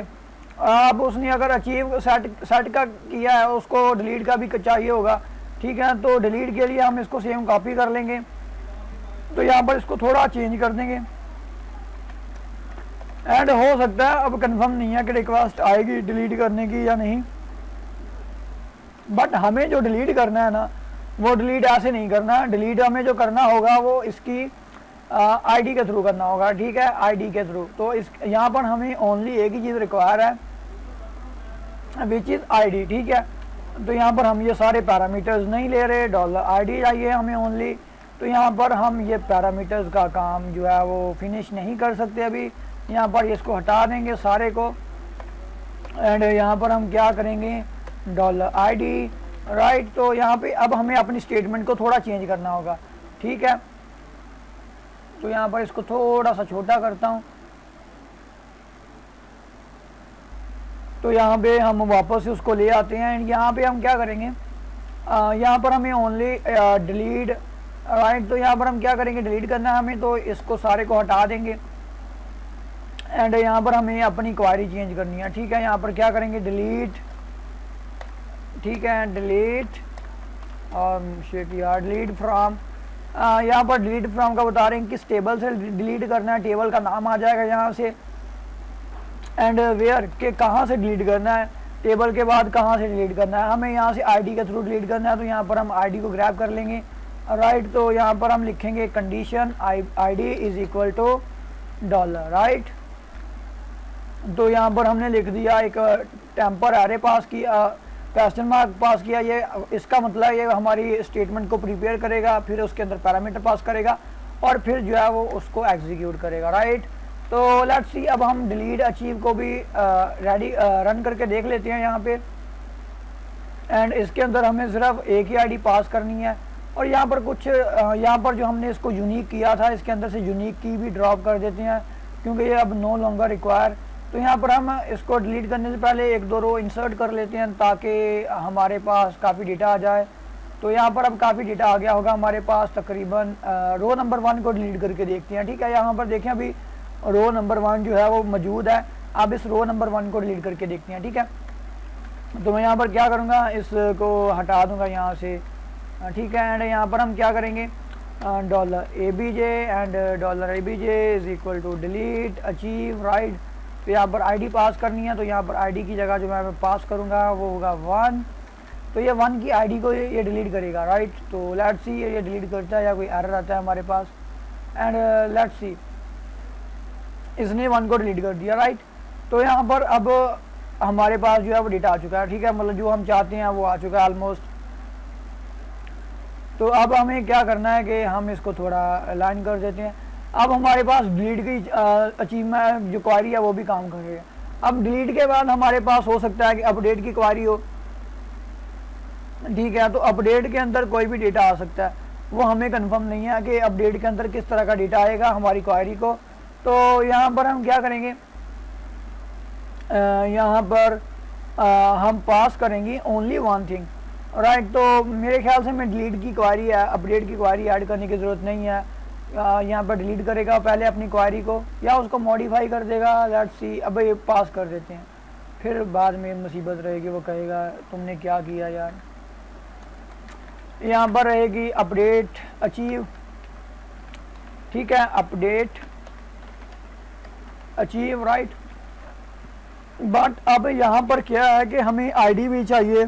अब उसने अगर अचीव सेट का किया है उसको डिलीट का भी चाहिए होगा, ठीक है। तो डिलीट के लिए हम इसको सेम कॉपी कर लेंगे। तो यहाँ पर इसको थोड़ा चेंज कर देंगे एंड हो सकता है, अब कंफर्म नहीं है कि रिक्वेस्ट आएगी डिलीट करने की या नहीं, बट हमें जो डिलीट करना है ना वो डिलीट ऐसे नहीं करना। डिलीट हमें जो करना होगा वो इसकी आईडी के थ्रू करना होगा, ठीक है, आईडी के थ्रू। तो इस यहाँ पर हमें ओनली एक ही चीज़ रिक्वायर है विच इज़ आईडी, ठीक है। तो यहाँ पर हम ये सारे पैरामीटर्स नहीं ले रहे, $ID चाहिए हमें ओनली। तो यहाँ पर हम ये पैरामीटर्स का काम जो है वो फिनिश नहीं कर सकते अभी। यहाँ पर इसको हटा देंगे सारे को एंड यहाँ पर हम क्या करेंगे, $ID, राइट। तो यहाँ पे अब हमें अपनी स्टेटमेंट को थोड़ा चेंज करना होगा, ठीक है। तो यहाँ पर इसको थोड़ा सा छोटा करता हूँ। तो यहाँ पे हम वापस से उसको ले आते हैं एंड यहाँ पे हम क्या करेंगे, यहाँ पर हमें ओनली डिलीट, राइट। तो यहाँ पर हम क्या करेंगे, डिलीट करना है हमें, तो इसको सारे को हटा देंगे एंड यहाँ पर हमें अपनी क्वारी चेंज करनी है, ठीक है। यहाँ पर क्या करेंगे, डिलीट, ठीक है, डिलीट डिलीट फ्रॉम, यहाँ पर डिलीट फ्रॉम का बता रहे हैं किस टेबल से डिलीट करना है। टेबल का नाम आ जाएगा यहाँ से एंड वेयर के कहाँ से डिलीट करना है, टेबल के बाद कहाँ से डिलीट करना है। हमें यहाँ से आईडी के थ्रू डिलीट करना है तो यहाँ पर हम आईडी को ग्रैब कर लेंगे, राइट। तो यहाँ पर हम लिखेंगे condition ID is equal to $, right. तो यहाँ पर हमने लिख दिया एक टेम्पर एरे पास किया, क्वेश्चन मार्क पास किया। ये इसका मतलब ये हमारी स्टेटमेंट को प्रिपेयर करेगा, फिर उसके अंदर पैरामीटर पास करेगा और फिर जो है वो उसको एग्जीक्यूट करेगा, राइट। तो लेट्स सी अब हम डिलीट अचीव को भी रन करके देख लेते हैं यहाँ पे एंड इसके अंदर हमें सिर्फ एक ही आईडी पास करनी है और यहाँ पर कुछ यहाँ पर जो हमने इसको यूनिक किया था इसके अंदर से यूनिक की भी ड्रॉप कर देते हैं क्योंकि ये अब नो लॉन्गर रिक्वायर। तो यहाँ पर हम इसको डिलीट करने से पहले एक दो रो इंसर्ट कर लेते हैं ताकि हमारे पास काफ़ी डेटा आ जाए। तो यहाँ पर अब काफ़ी डेटा आ गया होगा हमारे पास, तकरीबन रो नंबर 1 को डिलीट करके देखते हैं, ठीक है। यहाँ पर देखें अभी रो नंबर 1 जो है वो मौजूद है। अब इस रो नंबर 1 को डिलीट करके देखते हैं, ठीक है। तो मैं यहाँ पर क्या करूँगा, इसको हटा दूँगा यहाँ से, ठीक है। एंड यहाँ पर हम क्या करेंगे, $ABJ and $ABJ is equal to delete archive, right. तो यहाँ पर आईडी पास करनी है तो यहाँ पर आईडी की जगह जो मैं पास करूँगा वो होगा 1। तो ये 1 की आईडी को ये डिलीट करेगा, राइट। तो लेट्स सी ये डिलीट करता है या कोई एरर आता है हमारे पास एंड लेट्स सी इसने 1 को डिलीट कर दिया, राइट। तो यहाँ पर अब हमारे पास जो है वो डेटा आ चुका है, ठीक है। मतलब जो हम चाहते हैं वो आ चुका है ऑलमोस्ट। तो अब हमें क्या करना है कि हम इसको थोड़ा अलाइन कर देते हैं। अब हमारे पास डिलीट की अचीवमेंट जो क्वारी है वो भी काम कर रही है। अब डिलीट के बाद हमारे पास हो सकता है कि अपडेट की क्वारी हो, ठीक है। तो अपडेट के अंदर कोई भी डेटा आ सकता है, वो हमें कंफर्म नहीं है कि अपडेट के अंदर किस तरह का डेटा आएगा हमारी क्वारी को। तो यहाँ पर हम क्या करेंगे, यहाँ पर हम पास करेंगे ओनली वन थिंग, राइट। तो मेरे ख्याल से मैं डिलीट की क्वारी है, अपडेट की क्वारी ऐड करने की ज़रूरत नहीं है। यहाँ पर डिलीट करेगा पहले अपनी क्वारी को या उसको मॉडिफाई कर देगा, लेट्स सी। अब ये पास कर देते हैं, फिर बाद में मुसीबत रहेगी, वो कहेगा तुमने क्या किया यार। यहाँ पर रहेगी अपडेट अचीव, ठीक है, अपडेट अचीव, राइट। बट अब यहाँ पर क्या है कि हमें आईडी भी चाहिए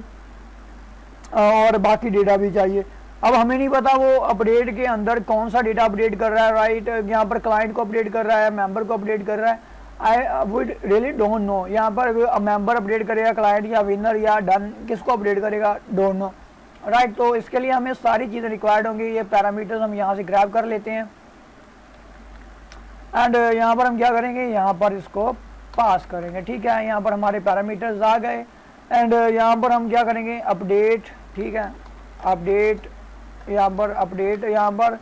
और बाकी डेटा भी चाहिए। अब हमें नहीं पता वो अपडेट के अंदर कौन सा डेटा अपडेट कर रहा है, राइट। यहाँ पर क्लाइंट को अपडेट कर रहा है, मेंबर को अपडेट कर रहा है, I would really don't know. यहाँ पर मेंबर अपडेट करेगा क्लाइंट या विनर या डन, किसको अपडेट करेगा डोंट नो, राइट। तो इसके लिए हमें सारी चीज़ें रिक्वायर्ड होंगी। ये पैरामीटर्स हम यहाँ से ग्रैब कर लेते हैं एंड यहाँ पर हम क्या करेंगे, यहाँ पर इसको पास करेंगे, ठीक है। यहाँ पर हमारे पैरामीटर्स आ गए एंड यहाँ पर हम क्या करेंगे, अपडेट, ठीक है, अपडेट, यहाँ पर अपडेट, यहाँ पर।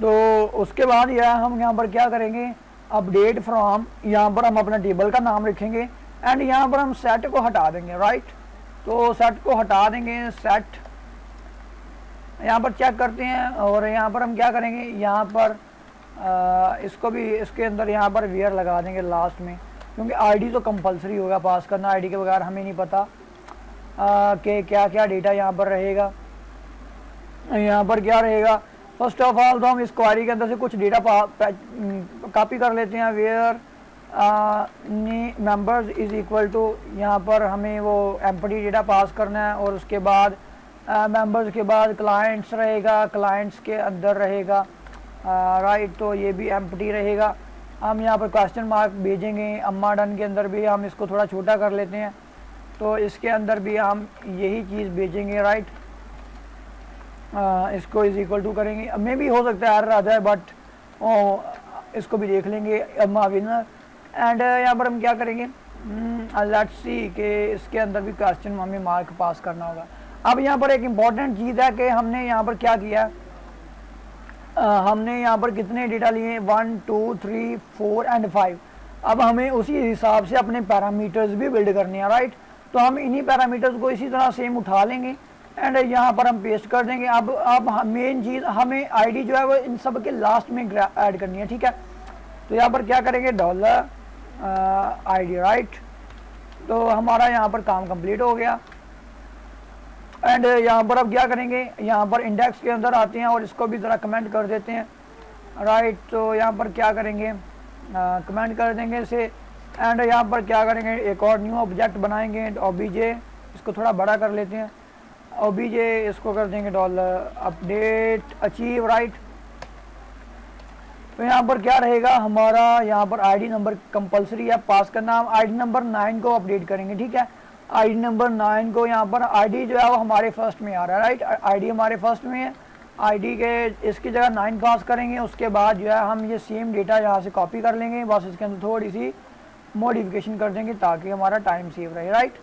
तो उसके बाद यह हम यहाँ पर क्या करेंगे, अपडेट फ्रॉम, यहाँ पर हम अपना टेबल का नाम रखेंगे एंड यहाँ पर हम सेट को हटा देंगे, राइट। तो सेट को हटा देंगे, सेट यहाँ पर चेक करते हैं और यहाँ पर हम क्या करेंगे, यहाँ पर इसको भी इसके अंदर यहाँ पर वेयर लगा देंगे लास्ट में, क्योंकि आईडी तो कंपलसरी होगा पास करना। आईडी के बगैर हमें नहीं पता कि क्या क्या डेटा यहाँ पर रहेगा। यहाँ पर क्या रहेगा, फर्स्ट ऑफ ऑल तो हम इस क्वारी के अंदर से कुछ डेटा कॉपी कर लेते हैं। Where members is equal to, यहाँ पर हमें वो एम्प्टी डेटा पास करना है और उसके बाद मेंबर्स के बाद क्लाइंट्स रहेगा, क्लाइंट्स के अंदर रहेगा, राइट। तो ये भी एम्प्टी रहेगा। हम यहाँ पर क्वेश्चन मार्क भेजेंगे। अम्मा डन के अंदर भी हम इसको थोड़ा छोटा कर लेते हैं, तो इसके अंदर भी हम यही चीज़ भेजेंगे, राइट। इसको इज इक्वल टू करेंगे, मे भी हो सकता है एरर आ जाए, बट इसको भी देख लेंगे, अम्मा विनर। एंड यहाँ पर हम क्या करेंगे, लेट्स सी कि इसके अंदर भी क्वेश्चन हमें मार्क पास करना होगा। अब यहाँ पर एक इम्पॉर्टेंट चीज़ है कि हमने यहाँ पर क्या किया, हमने यहाँ पर कितने डेटा लिए, 1 2 3 4 एंड 5। अब हमें उसी हिसाब से अपने पैरामीटर्स भी बिल्ड करने हैं, राइट। तो हम इन्हीं पैरामीटर्स को इसी तरह सेम उठा लेंगे एंड यहाँ पर हम पेस्ट कर देंगे। अब मेन चीज़ हमें आईडी जो है वो इन सब के लास्ट में ऐड करनी है, ठीक है। तो यहाँ पर क्या करेंगे, डॉलर आईडी, राइट। तो हमारा यहाँ पर काम कंप्लीट हो गया एंड यहाँ पर अब क्या करेंगे, यहाँ पर इंडेक्स के अंदर आते हैं और इसको भी ज़रा कमेंट कर देते हैं, राइट। तो यहाँ पर क्या करेंगे, कमेंट कर देंगे इसे एंड यहाँ पर क्या करेंगे, एक और न्यू ऑब्जेक्ट बनाएंगे, ओबीजे, इसको थोड़ा बड़ा कर लेते हैं, ओबीजे, इसको कर देंगे डॉलर अपडेट अचीव, राइट। तो यहाँ पर क्या रहेगा हमारा, यहाँ पर आईडी नंबर कंपलसरी है पास करना। हम आईडी नंबर 9 को अपडेट करेंगे, ठीक है। आईडी नंबर 9 को यहाँ पर आईडी जो है वो हमारे फर्स्ट में आ रहा है, राइट। आईडी हमारे फर्स्ट में है, आईडी के इसकी जगह 9 पास करेंगे। उसके बाद जो है हम ये सेम डेटा यहाँ से कॉपी कर लेंगे, बस इसके अंदर थोड़ी सी मॉडिफिकेशन कर देंगे ताकि हमारा टाइम सेव रहे, राइट।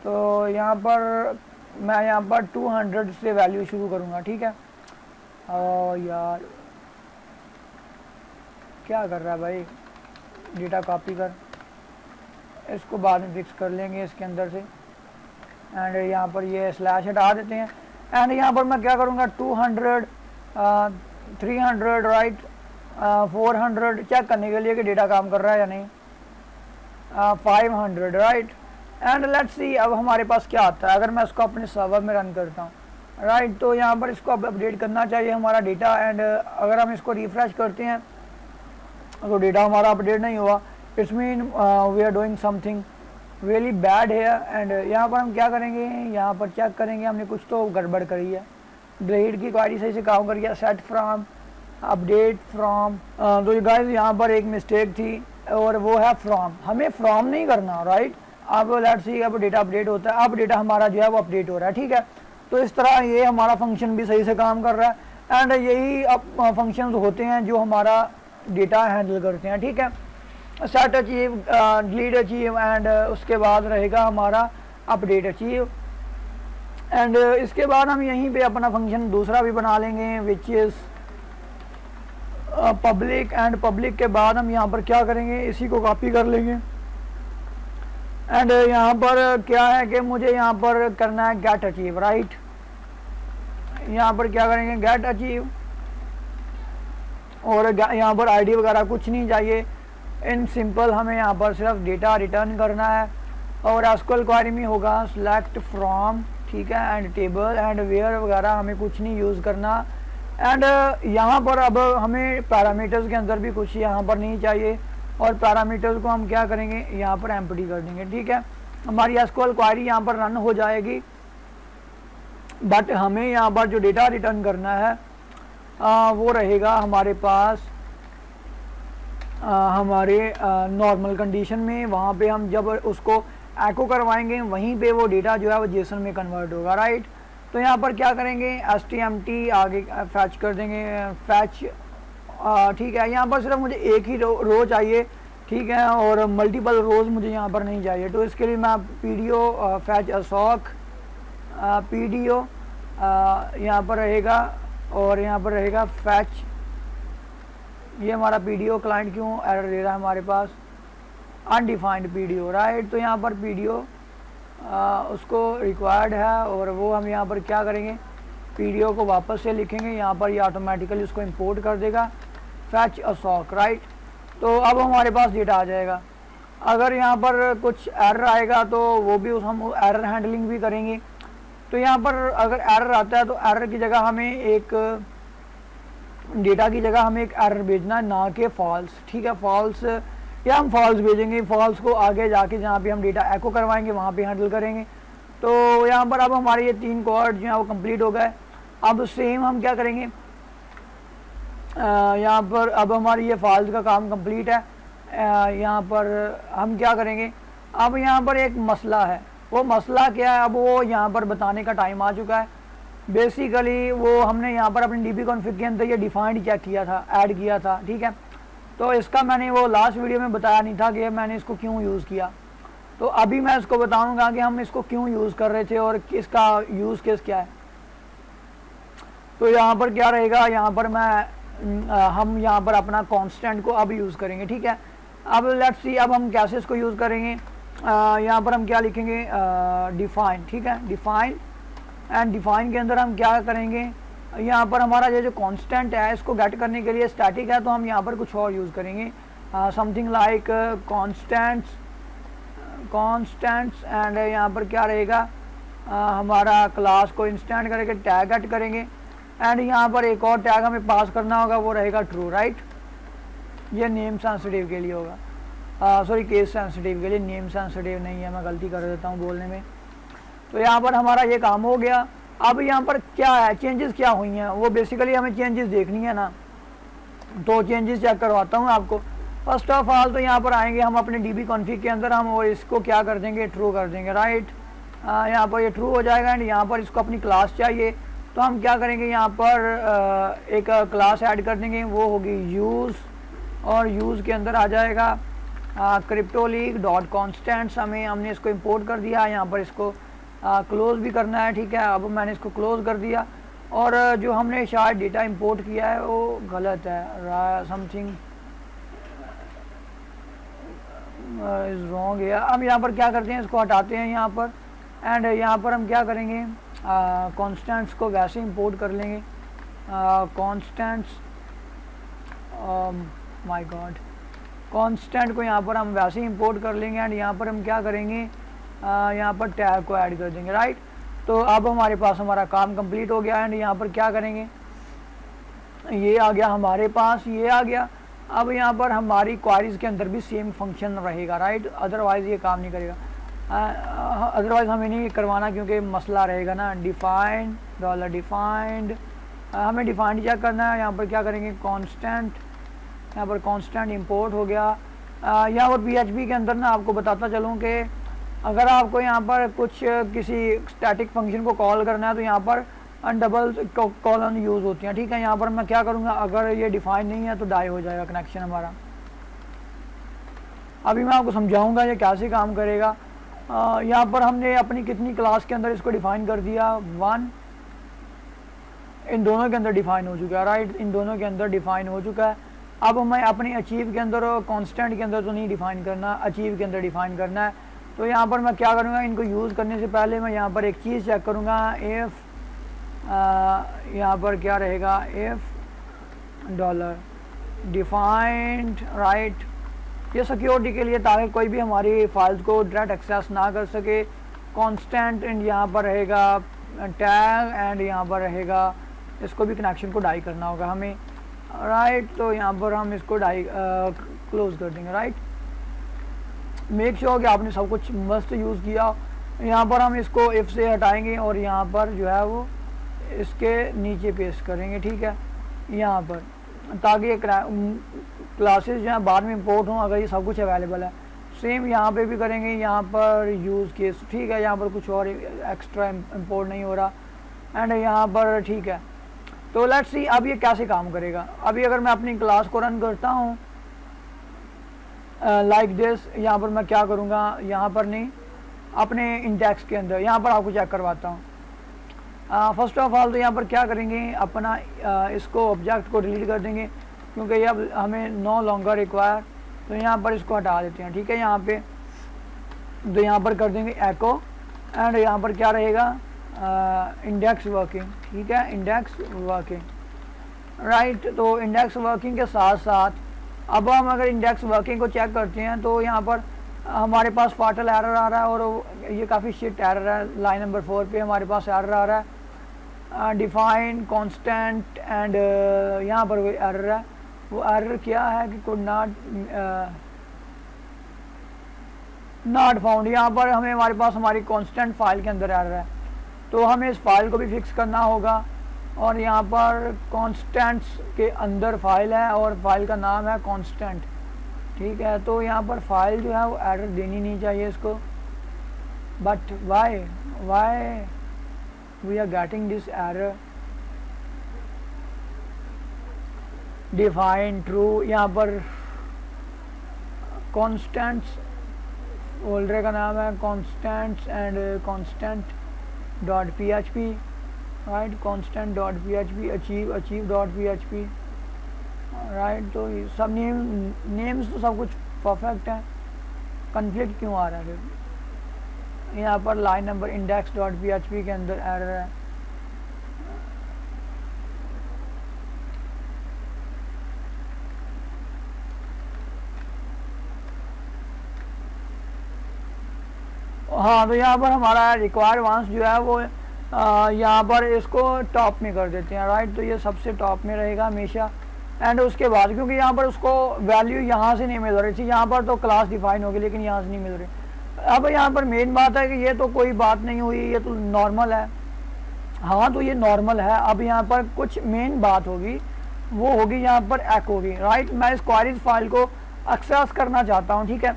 तो यहाँ पर मैं यहाँ पर 200 से वैल्यू शुरू करूँगा, ठीक है। और यार क्या कर रहा है भाई, डेटा कॉपी कर, इसको बाद में फिक्स कर लेंगे इसके अंदर से। एंड यहाँ पर ये स्लैश हटा देते हैं एंड यहाँ पर मैं क्या करूँगा, 200 300, राइट, 400 चेक करने के लिए कि डेटा काम कर रहा है या नहीं, 500, राइट। एंड लेट्स सी अब हमारे पास क्या आता है अगर मैं इसको अपने सर्वर में रन करता हूँ, राइट। तो यहाँ पर इसको अपडेट करना चाहिए हमारा डेटा एंड अगर हम इसको रिफ्रेश करते हैं तो डेटा हमारा अपडेट नहीं हुआ, it's mean we are doing something really bad है। एंड यहाँ पर हम क्या करेंगे, यहाँ पर चेक करेंगे हमने कुछ तो गड़बड़ करी है, डिलीट की क्वेरी सही से काम कर गया, सेट फ्रॉम अपडेट फ्रॉम। तो गाइस यहाँ पर एक मिस्टेक थी और वो है फ्रॉम, हमें फ्रॉम नहीं करना, राइट। अब लेट्स सी अब डेटा अपडेट होता है, अब डेटा हमारा जो है वो अपडेट हो रहा है, ठीक है। तो इस तरह ये हमारा फंक्शन भी सही से काम कर रहा है एंड यही फंक्शंस होते हैं जो हमारा डेटा हैंडल करते हैं, ठीक है। Set achieve, delete achieve and उसके बाद रहेगा हमारा अपडेट अचीव एंड इसके बाद हम यहीं पे अपना फंक्शन दूसरा भी बना लेंगे which is public and public के बाद हम यहाँ पर क्या करेंगे, इसी को कॉपी कर लेंगे एंड यहाँ पर क्या है कि मुझे यहाँ पर करना है गेट अचीव, राइट। यहाँ पर क्या करेंगे गेट अचीव और यहाँ पर आईडी वगैरह कुछ नहीं चाहिए, इन सिंपल हमें यहाँ पर सिर्फ डेटा रिटर्न करना है और एसक्यूएल क्वेरी में होगा सिलेक्ट फ्रॉम, ठीक है, एंड टेबल एंड वेयर वगैरह हमें कुछ नहीं यूज़ करना एंड यहाँ पर अब हमें पैरामीटर्स के अंदर भी कुछ यहाँ पर नहीं चाहिए और पैरामीटर्स को हम क्या करेंगे यहाँ पर एम्प्टी कर देंगे, ठीक है। हमारी एसक्यूएल क्वेरी यहाँ पर रन हो जाएगी बट हमें यहाँ पर जो डेटा रिटर्न करना है वो रहेगा हमारे पास हमारे नॉर्मल कंडीशन में। वहाँ पे हम जब उसको एको करवाएंगे वहीं पे वो डेटा जो है वो जेसन में कन्वर्ट होगा, राइट। तो यहाँ पर क्या करेंगे HTMT आगे फैच कर देंगे, फैच, ठीक है। यहाँ पर सिर्फ मुझे एक ही रो चाहिए, ठीक है, और मल्टीपल रोज़ मुझे यहाँ पर नहीं चाहिए। तो इसके लिए मैं PDO फैच असॉक PDO यहाँ पर रहेगा और यहाँ पर रहेगा फैच, ये हमारा PDO क्लाइंट क्यों एरर दे रहा है हमारे पास, अनडिफाइंड PDO, राइट। तो यहाँ पर PDO उसको रिक्वायर्ड है और वो हम यहाँ पर क्या करेंगे PDO को वापस से लिखेंगे, यहाँ पर ये ऑटोमेटिकली उसको इंपोर्ट कर देगा फैच असॉक, राइट। तो अब हमारे पास डेटा आ जाएगा। अगर यहाँ पर कुछ एरर आएगा तो वो भी हम एरर हैंडलिंग भी करेंगे। तो यहाँ पर अगर एरर आता है तो एरर की जगह हमें एक डेटा की जगह हमें एक एरर भेजना है, ना कि फॉल्स, ठीक है। फॉल्स या हम फॉल्स भेजेंगे, फॉल्स को आगे जाके जहाँ पे हम डेटा एको करवाएंगे वहाँ पे हैंडल करेंगे। तो यहाँ पर अब हमारे ये 3 कोड जो है वो कंप्लीट हो गए। अब सेम हम क्या करेंगे, यहाँ पर अब हमारी ये फॉल्स का काम कंप्लीट है। यहाँ पर हम क्या करेंगे, अब यहाँ पर एक मसला है, वो मसला क्या है अब वो यहाँ पर बताने का टाइम आ चुका है। बेसिकली वो हमने यहाँ पर अपने DB कॉन्फ़िग के अंदर ये डिफाइंड चेक किया था, ऐड किया था, ठीक है। तो इसका मैंने वो लास्ट वीडियो में बताया नहीं था कि मैंने इसको क्यों यूज़ किया। तो अभी मैं इसको बताऊंगा कि हम इसको क्यों यूज़ कर रहे थे और इसका यूज़ केस क्या है। तो यहाँ पर क्या रहेगा, यहाँ पर हम यहाँ पर अपना कांस्टेंट को अब यूज़ करेंगे, ठीक है। अब लेट्स सी अब हम कैसे इसको यूज़ करेंगे। यहाँ पर हम क्या लिखेंगे डिफाइन, ठीक है, डिफाइन एंड डिफाइन के अंदर हम क्या करेंगे, यहाँ पर हमारा ये जो कांस्टेंट है इसको गेट करने के लिए स्टैटिक है तो हम यहाँ पर कुछ और यूज़ करेंगे, समथिंग लाइक कांस्टेंट्स एंड यहाँ पर क्या रहेगा हमारा क्लास को इंस्टेंट करके टैग ऐड करेंगे एंड यहाँ पर एक और टैग हमें पास करना होगा, वो रहेगा ट्रू, राइट। ये नेम सेंसिटिव के लिए होगा, सॉरी केस सेंसिटिव के लिए, नेम सेंसिटिव नहीं है, मैं गलती कर देता हूँ बोलने में। तो यहाँ पर हमारा ये काम हो गया। अब यहाँ पर क्या है, चेंजेस क्या हुई हैं, वो बेसिकली हमें चेंजेस देखनी है ना, तो चेंजेस चेक करवाता हूँ आपको। फर्स्ट ऑफ ऑल तो यहाँ पर आएंगे हम अपने DB कॉन्फ़िग के अंदर, हम और इसको क्या कर देंगे ट्रू कर देंगे, राइट। यहाँ पर ये ट्रू हो जाएगा एंड यहाँ पर इसको अपनी क्लास चाहिए तो हम क्या करेंगे, यहाँ पर एक क्लास ऐड कर देंगे, वो होगी यूज़ और यूज़ के अंदर आ जाएगा cryptoleak.constants, हमने इसको इंपोर्ट कर दिया। यहाँ पर इसको क्लोज़ भी करना है, ठीक है। अब मैंने इसको क्लोज़ कर दिया और जो हमने शायद डेटा इंपोर्ट किया है वो गलत है, समथिंग इज़ रॉन्ग है। अब यहाँ पर क्या करते हैं, इसको हटाते हैं यहाँ पर एंड यहाँ पर हम क्या करेंगे कॉन्स्टेंट्स को वैसे इंपोर्ट कर लेंगे, कॉन्स्टेंट्स, माय गॉड, कॉन्स्टेंट को यहाँ पर हम वैसे ही इंपोर्ट कर लेंगे एंड यहाँ पर हम क्या करेंगे यहाँ पर टैग को ऐड कर देंगे, राइट। तो अब हमारे पास हमारा काम कंप्लीट हो गया एंड यहाँ पर क्या करेंगे, ये आ गया हमारे पास, ये आ गया। अब यहाँ पर हमारी क्वारीज के अंदर भी सेम फंक्शन रहेगा, राइट, अदरवाइज़ ये काम नहीं करेगा। अदरवाइज़ हमें नहीं करवाना क्योंकि मसला रहेगा ना। डिफाइंड $डिफाइंड, हमें डिफाइंड चेक करना है। यहाँ पर क्या करेंगे कांस्टेंट, यहाँ पर कांस्टेंट इंपोर्ट हो गया। यहाँ पर PHP के अंदर ना आपको बताता चलूँ कि अगर आपको यहाँ पर कुछ किसी स्टैटिक फंक्शन को कॉल करना है तो यहाँ पर डबल कॉलन यूज़ होती हैं, ठीक है। यहाँ पर मैं क्या करूँगा, अगर ये डिफाइन नहीं है तो डाई हो जाएगा कनेक्शन हमारा। अभी मैं आपको समझाऊंगा ये कैसे काम करेगा। यहाँ पर हमने अपनी कितनी क्लास के अंदर इसको डिफाइन कर दिया, 1, इन दोनों के अंदर डिफाइन हो चुका है, राइट, इन दोनों के अंदर डिफाइन हो चुका है। अब हमें अपनी अचीव के अंदर और कांस्टेंट के अंदर तो नहीं डिफाइन करना, अचीव के अंदर डिफाइन करना है। तो यहाँ पर मैं क्या करूँगा, इनको यूज़ करने से पहले मैं यहाँ पर एक चीज़ चेक करूँगा, इफ़ यहाँ पर क्या रहेगा, इफ़ डॉलर डिफाइंड, राइट, ये सिक्योरिटी के लिए, ताकि कोई भी हमारी फाइल्स को डायरेक्ट एक्सेस ना कर सके। कांस्टेंट एंड यहाँ पर रहेगा टैग, एंड यहाँ पर रहेगा, इसको भी कनेक्शन को डाई करना होगा हमें, राइट। तो यहाँ पर हम इसको डाई क्लोज कर देंगे, राइट। मेक श्योर कि आपने सब कुछ मस्त यूज़ किया। यहाँ पर हम इसको इफ़ से हटाएंगे और यहाँ पर जो है वो इसके नीचे पेस्ट करेंगे, ठीक है, यहाँ पर, ताकि ये क्लासेस जो हैं बाद में इंपोर्ट हों अगर ये सब कुछ अवेलेबल है। सेम यहाँ पे भी करेंगे, यहाँ पर यूज़ केस, ठीक है, यहाँ पर कुछ और एक्स्ट्रा इंपोर्ट नहीं हो रहा, एंड यहाँ पर, ठीक है। तो लेट्स सी अब ये कैसे काम करेगा। अभी अगर मैं अपनी क्लास को रन करता हूँ लाइक दिस, यहाँ पर मैं क्या करूँगा, यहाँ पर नहीं, अपने इंडेक्स के अंदर, यहाँ पर आपको चेक करवाता हूँ। फर्स्ट ऑफ ऑल तो यहाँ पर क्या करेंगे, अपना इसको ऑब्जेक्ट को डिलीट कर देंगे क्योंकि ये अब हमें नो लॉन्गर रिक्वायर, तो यहाँ पर इसको हटा देते हैं, ठीक है। यहाँ पे तो यहाँ पर कर देंगे एको, एंड यहाँ पर क्या रहेगा, इंडेक्स वर्किंग, ठीक है, इंडेक्स वर्किंग, राइट। तो इंडेक्स वर्किंग के साथ साथ अब हम अगर इंडेक्स वर्किंग को चेक करते हैं तो यहाँ पर हमारे पास फाटल एरर आ रहा है, और ये काफ़ी शिट एरर है। लाइन नंबर 4 पे हमारे पास एरर आ रहा है, डिफाइन कांस्टेंट, एंड यहाँ पर वो एरर है, वो एरर क्या है कि कुड नॉट फाउंड। यहाँ पर हमें हमारे पास हमारी कांस्टेंट फाइल के अंदर एरर है, तो हमें इस फाइल को भी फिक्स करना होगा। और यहाँ पर कांस्टेंट्स के अंदर फाइल है और फाइल का नाम है कांस्टेंट, ठीक है। तो यहाँ पर फाइल जो है वो एरर देनी नहीं चाहिए इसको, but why we are getting this error, define true. यहाँ पर कांस्टेंट्स फोल्डर का नाम है constants and constant dot php, right, constant dot php, archive dot php, right. तो ये सब नेम्स तो सब कुछ परफेक्ट है, कन्फ्लिक्ट क्यों आ रहा है फिर। यहाँ पर line number index dot php के अंदर एरर है, हाँ। तो यहाँ पर हमारा रिक्वायर्ड वंस जो है वो यहाँ पर इसको टॉप में कर देते हैं, राइट। तो ये सबसे टॉप में रहेगा हमेशा, एंड उसके बाद क्योंकि यहाँ पर उसको वैल्यू यहाँ से नहीं मिल रही थी, यहाँ पर तो क्लास डिफाइन होगी लेकिन यहाँ से नहीं मिल रही। अब यहाँ पर मेन बात है कि ये तो कोई बात नहीं हुई, ये तो नॉर्मल है, हाँ, तो ये नॉर्मल है। अब यहाँ पर कुछ मेन बात होगी, वो होगी यहाँ पर एको होगी, राइट। मैं इस क्वेरीज फाइल को एक्सेस करना चाहता हूँ, ठीक है,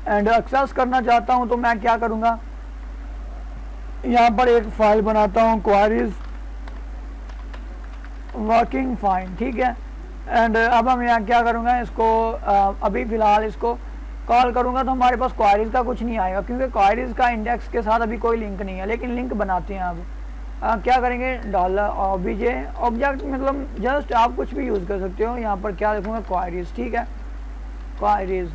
एंड एक्सेस करना चाहता हूँ तो मैं क्या करूँगा, यहाँ पर एक फाइल बनाता हूँ क्वेरीज वर्किंग फाइन, ठीक है। एंड अब हम यहाँ क्या करूँगा, इसको अभी फ़िलहाल इसको कॉल करूँगा तो हमारे पास क्वेरीज का कुछ नहीं आएगा क्योंकि क्वेरीज का इंडेक्स के साथ अभी कोई लिंक नहीं है, लेकिन लिंक बनाते हैं। अब क्या करेंगे, $obj ऑब्जेक्ट, मतलब जस्ट आप कुछ भी यूज़ कर सकते हो। यहाँ पर क्या लिखूँगा, क्वेरीज, ठीक है, क्वेरीज,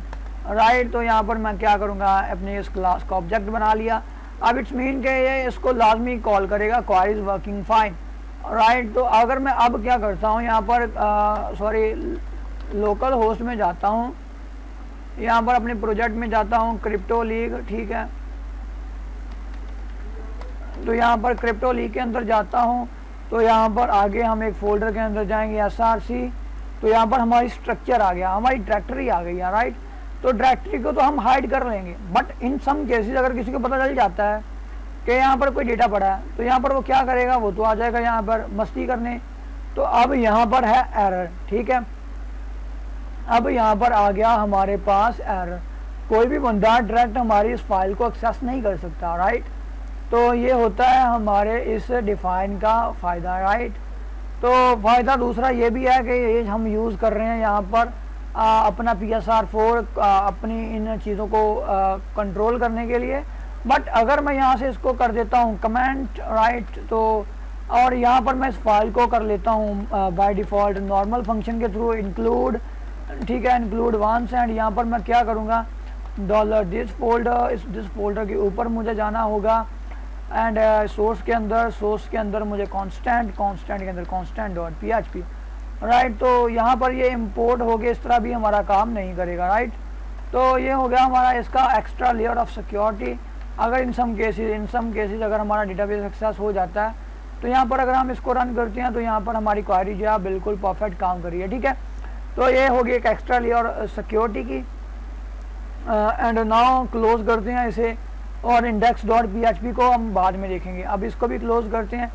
राइट। तो यहाँ पर मैं क्या करूँगा, अपने इस क्लास का ऑब्जेक्ट बना लिया। अब इट्स मीन के ये इसको लाजमी कॉल करेगा क्वेरीज वर्किंग फाइन, राइट। तो अगर मैं अब क्या करता हूँ, यहाँ पर सॉरी लोकल होस्ट में जाता हूँ, यहाँ पर अपने प्रोजेक्ट में जाता हूँ, क्रिप्टो लीग, ठीक है। तो यहाँ पर क्रिप्टो लीग के अंदर जाता हूँ, तो यहाँ पर आगे हम एक फोल्डर के अंदर जाएंगे, src। तो यहाँ पर हमारी स्ट्रक्चर आ गया, हमारी डायरेक्टरी आ गई है, राइट। तो डायरेक्टरी को तो हम हाइड कर लेंगे, बट इन सम केसेस अगर किसी को पता चल जाता है कि यहाँ पर कोई डेटा पड़ा है तो यहाँ पर वो क्या करेगा, वो तो आ जाएगा यहाँ पर मस्ती करने। तो अब यहाँ पर है एरर, ठीक है, अब यहाँ पर आ गया हमारे पास एरर। कोई भी बंदा डायरेक्ट हमारी इस फाइल को एक्सेस नहीं कर सकता, राइट। तो ये होता है हमारे इस डिफाइन का फ़ायदा, राइट। तो फ़ायदा दूसरा ये भी है कि ये हम यूज़ कर रहे हैं यहाँ पर अपना PSR4 अपनी इन चीज़ों को कंट्रोल करने के लिए। बट अगर मैं यहाँ से इसको कर देता हूँ कमेंट, राइट, तो और यहाँ पर मैं इस फाइल को कर लेता हूँ बाय डिफ़ॉल्ट नॉर्मल फंक्शन के थ्रू इंक्लूड, ठीक है, इंक्लूड वंस। एंड यहाँ पर मैं क्या करूँगा, $दिस फोल्डर, इस दिस फोल्डर के ऊपर मुझे जाना होगा। एंड सोर्स के अंदर मुझे कांस्टेंट के अंदर constant.php, राइट। तो यहाँ पर ये इंपोर्ट हो गया, इस तरह भी हमारा काम नहीं करेगा, राइट। तो ये हो गया हमारा इसका एक्स्ट्रा लेयर ऑफ सिक्योरिटी। अगर इन सम केसेस अगर हमारा डेटाबेस एक्सेस हो जाता है तो यहाँ पर अगर हम इसको रन करते हैं तो यहाँ पर हमारी क्वेरी जो है बिल्कुल परफेक्ट काम कर रही है, ठीक है। तो ये होगी एक एक्स्ट्रा लेयर सिक्योरिटी की। एंड नाउ क्लोज करते हैं इसे, और index.php को हम बाद में देखेंगे। अब इसको भी क्लोज करते हैं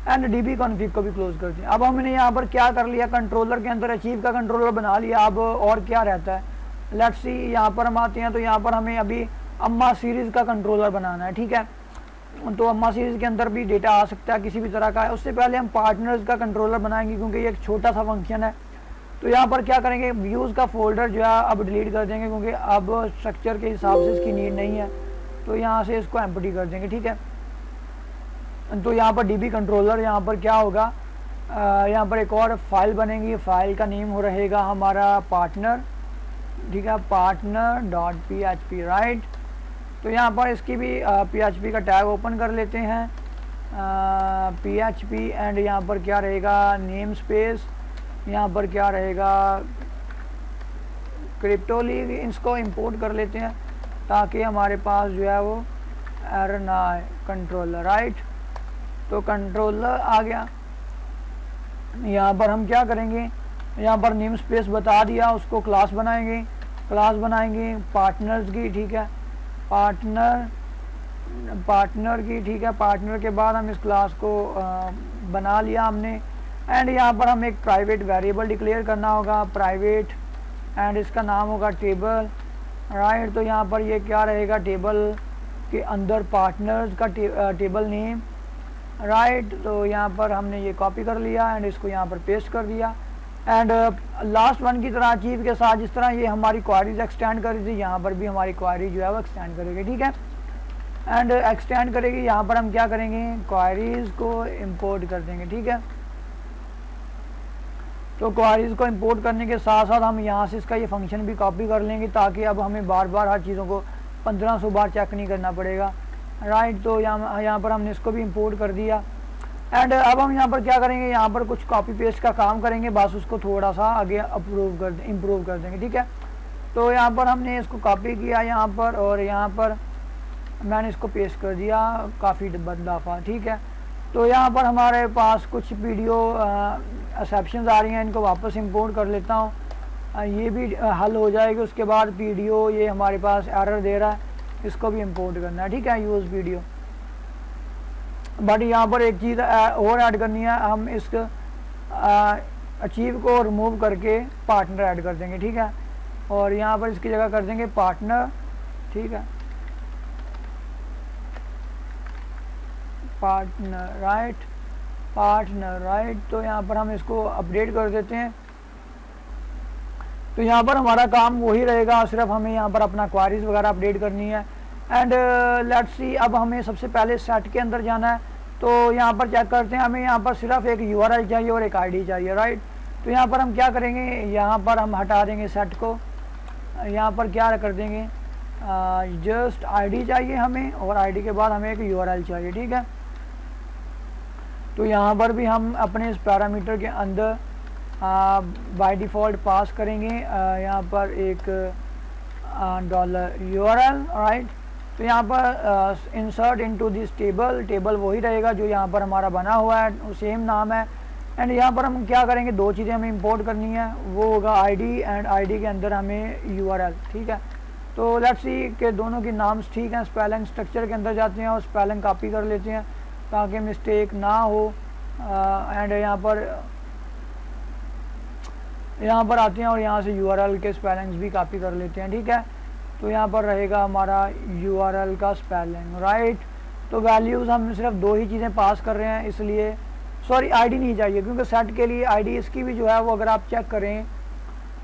एंड dbconfig को भी क्लोज करते हैं। अब हमने यहाँ पर क्या कर लिया, कंट्रोलर के अंदर अचीव का कंट्रोलर बना लिया। अब और क्या रहता है, लेट्स सी, यहाँ पर हम आते हैं तो यहाँ पर हमें अभी अम्मा सीरीज़ का कंट्रोलर बनाना है, ठीक है। तो अम्मा सीरीज़ के अंदर भी डेटा आ सकता है किसी भी तरह का है। उससे पहले हम पार्टनर्स का कंट्रोलर बनाएंगे क्योंकि ये एक छोटा सा फंक्शन है। तो यहाँ पर क्या करेंगे, व्यूज़ का फोल्डर जो है अब डिलीट कर देंगे क्योंकि अब स्ट्रक्चर के हिसाब से इसकी नीड नहीं है। तो यहाँ से इसको एम्प्टी कर देंगे, ठीक है। तो यहाँ पर DB कंट्रोलर, यहाँ पर क्या होगा, यहाँ पर एक और फाइल बनेगी। फाइल का नेम हो रहेगा हमारा पार्टनर, ठीक है, partner.php, राइट। तो यहाँ पर इसकी भी PHP का टैग ओपन कर लेते हैं, PHP। एंड यहाँ पर क्या रहेगा, नेम स्पेस, यहाँ पर क्या रहेगा, क्रिप्टोली। इसको इंपोर्ट कर लेते हैं ताकि हमारे पास जो है वो एरर ना आए, कंट्रोलर, राइट। तो कंट्रोलर आ गया। यहाँ पर हम क्या करेंगे, यहाँ पर नेम स्पेस बता दिया, उसको क्लास बनाएंगे पार्टनर्स की, ठीक है, पार्टनर की, ठीक है। पार्टनर के बाद हम इस क्लास को बना लिया हमने। एंड यहाँ पर हम एक प्राइवेट वेरिएबल डिक्लेयर करना होगा, प्राइवेट, एंड इसका नाम होगा टेबल, राइट। तो यहाँ पर ये क्या रहेगा, टेबल के अंदर पार्टनर्स का टेबल नेम, राइट। तो यहाँ पर हमने ये कॉपी कर लिया एंड इसको यहाँ पर पेस्ट कर दिया। एंड लास्ट वन की तरह अचीव के साथ जिस तरह ये हमारी क्वारीज एक्सटेंड कर रही थी, यहाँ पर भी हमारी क्वारी जो है वो एक्सटेंड करेगी, ठीक है। एंड एक्सटेंड करेगी, यहाँ पर हम क्या करेंगे, क्वारीज को इंपोर्ट कर देंगे, ठीक है। तो क्वारीज को इंपोर्ट करने के साथ साथ हम यहाँ से इसका ये फंक्शन भी कॉपी कर लेंगे ताकि अब हमें बार बार हर चीज़ों को 1500 बार चेक नहीं करना पड़ेगा, राइट। तो यहाँ पर हमने इसको भी इंपोर्ट कर दिया। एंड अब हम यहाँ पर क्या करेंगे, यहाँ पर कुछ कॉपी पेस्ट का काम करेंगे, बस उसको थोड़ा सा आगे इम्प्रूव कर देंगे, ठीक है। तो यहाँ पर हमने इसको कॉपी किया यहाँ पर, और यहाँ पर मैंने इसको पेस्ट कर दिया काफ़ी दफ़ा, ठीक है। तो यहाँ पर हमारे पास कुछ वीडियो एक्सेप्शंस आ रही हैं, इनको वापस इंपोर्ट कर लेता हूँ, ये भी हल हो जाएगी। उसके बाद वीडियो ये हमारे पास एरर दे रहा है, इसको भी इंपोर्ट करना है, ठीक है, यूज़ वीडियो। बट यहाँ पर एक चीज़ और ऐड करनी है, हम इस अचीव को रिमूव करके पार्टनर ऐड कर देंगे, ठीक है। और यहाँ पर इसकी जगह कर देंगे पार्टनर, ठीक है, पार्टनर, राइट। तो यहाँ पर हम इसको अपडेट कर देते हैं। तो यहाँ पर हमारा काम वही रहेगा, सिर्फ हमें यहाँ पर अपना क्वारीज वगैरह अपडेट करनी है। एंड लेट्स सी, अब हमें सबसे पहले सेट के अंदर जाना है। तो यहाँ पर चेक करते हैं, हमें यहाँ पर सिर्फ एक URL चाहिए और एक ID चाहिए, राइट। तो यहाँ पर हम क्या करेंगे, यहाँ पर हम हटा देंगे सेट को, यहाँ पर क्या कर देंगे, जस्ट ID चाहिए हमें, और ID के बाद हमें एक URL चाहिए, ठीक है। तो यहाँ पर भी हम अपने इस पैरामीटर के अंदर बाय डिफ़ॉल्ट पास करेंगे यहाँ पर एक $URL, राइट। तो यहाँ पर इंसर्ट इनटू दिस टेबल वही रहेगा जो यहाँ पर हमारा बना हुआ है, सेम नाम है। एंड यहाँ पर हम क्या करेंगे, दो चीज़ें हमें इंपोर्ट करनी है, वो होगा ID, एंड ID के अंदर हमें URL, ठीक है। तो लेट्स सी के दोनों के नाम्स ठीक हैं। स्पेलिंग स्ट्रक्चर के अंदर जाते हैं और स्पेलिंग कॉपी कर लेते हैं ताकि मिस्टेक ना हो। एंड यहाँ पर आते हैं और यहाँ से URL के स्पेलिंग्स भी कॉपी कर लेते हैं, ठीक है। तो यहाँ पर रहेगा हमारा URL का स्पेलिंग, राइट। तो वैल्यूज़ हम सिर्फ 2 ही चीज़ें पास कर रहे हैं, इसलिए सॉरी आईडी नहीं चाहिए, क्योंकि सेट के लिए आईडी इसकी भी जो है वो अगर आप चेक करें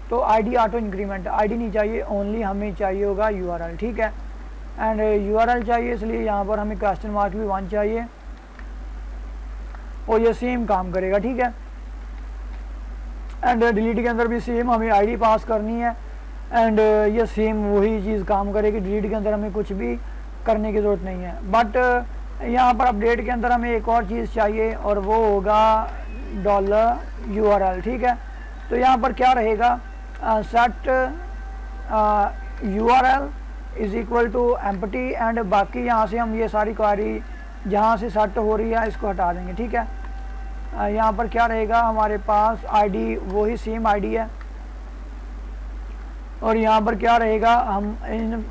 तो आईडी ऑटो इंक्रीमेंट, आईडी नहीं चाहिए, ओनली हमें चाहिए होगा URL, ठीक है। एंड URL चाहिए, इसलिए यहाँ पर हमें क्वेश्चन मार्क भी 1 चाहिए और ये सेम काम करेगा, ठीक है। एंड डिलीट के अंदर भी सेम हमें आईडी पास करनी है एंड ये सेम वही चीज़ काम करेगी। डिलीट के अंदर हमें कुछ भी करने की ज़रूरत नहीं है, बट यहाँ पर अपडेट के अंदर हमें एक और चीज़ चाहिए और वो होगा $URL, ठीक है। तो यहाँ पर क्या रहेगा, set URL is equal to empty and बाकी यहाँ से हम ये सारी क्वेरी जहाँ से सेट हो रही है इसको हटा देंगे, ठीक है। यहाँ पर क्या रहेगा, हमारे पास आईडी वही सेम आईडी है और यहाँ पर क्या रहेगा, हम इन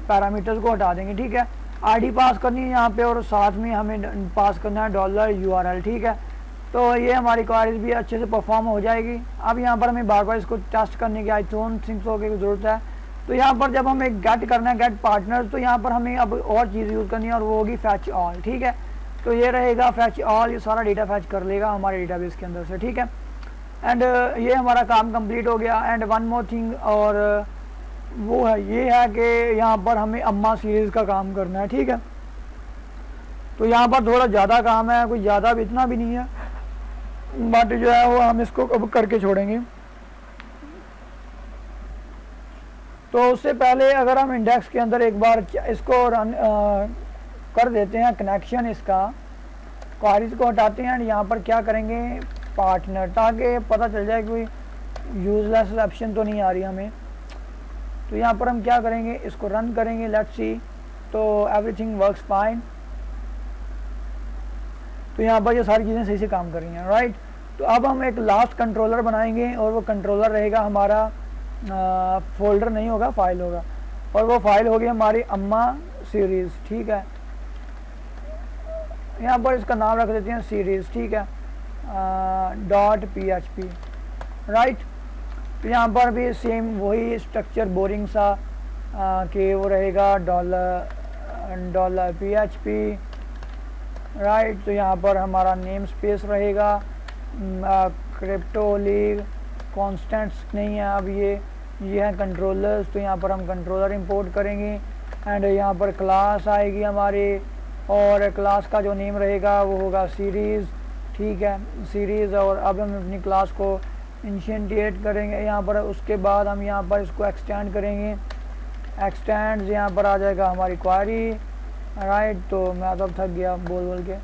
पैरामीटर्स को हटा देंगे, ठीक है। आईडी पास करनी है यहाँ पे और साथ में हमें पास करना है $URL, ठीक है। तो ये हमारी क्वेरीज भी अच्छे से परफॉर्म हो जाएगी। अब यहाँ पर हमें बार बार इसको टेस्ट करने की आई डोंट थिंक सो की ज़रूरत है। तो यहाँ पर जब हमें गेट करना है, गेट पार्टनर्स, तो यहाँ पर हमें अब और चीज़ यूज़ करनी है और वो होगी फैच ऑल, ठीक है। तो ये रहेगा फैच ऑल, ये सारा डेटा फैच कर लेगा हमारे डेटाबेस के अंदर से, ठीक है। एंड ये हमारा काम कंप्लीट हो गया। एंड वन मोर थिंग और वो है ये है कि यहाँ पर हमें अम्मा सीरीज़ का काम करना है, ठीक है। तो यहाँ पर थोड़ा ज़्यादा काम है, कोई ज़्यादा भी इतना भी नहीं है, बट जो है वो हम इसको अब करके छोड़ेंगे। तो उससे पहले अगर हम इंडेक्स के अंदर एक बार इसको रन कर देते हैं कनेक्शन, इसका क्वेरीज को हटाते हैं एंड यहाँ पर क्या करेंगे पार्टनर, ताकि पता चल जाए कोई यूजलेस ऑप्शन तो नहीं आ रही हमें। तो यहाँ पर हम क्या करेंगे, इसको रन करेंगे, लेट्स सी। तो एवरीथिंग वर्क्स फाइन। तो यहाँ पर ये सारी चीज़ें सही से काम कर रही हैं, राइट। तो अब हम एक लास्ट कंट्रोलर बनाएंगे और वो कंट्रोलर रहेगा हमारा फोल्डर नहीं होगा, फाइल होगा, और वो फाइल होगी हमारी अम्मा सीरीज़, ठीक है। यहाँ पर इसका नाम रख देते हैं सीरीज़, ठीक है, .php, राइट। तो यहाँ पर भी सेम वही स्ट्रक्चर बोरिंग सा कि वो रहेगा $PHP, राइट। तो यहाँ पर हमारा नेम स्पेस रहेगा क्रिप्टो लीग, कॉन्स्टेंट्स नहीं है अब ये है कंट्रोलर्स। तो यहाँ पर हम कंट्रोलर इंपोर्ट करेंगे एंड यहाँ पर क्लास आएगी हमारी और क्लास का जो नेम रहेगा वो होगा सीरीज़, ठीक है, सीरीज़। और अब हम अपनी क्लास को इंशिएट करेंगे यहाँ पर। उसके बाद हम यहाँ पर इसको एक्सटेंड करेंगे, एक्सटेंड यहाँ पर आ जाएगा हमारी क्वारी, राइट। तो मैं तो अब थक गया बोल के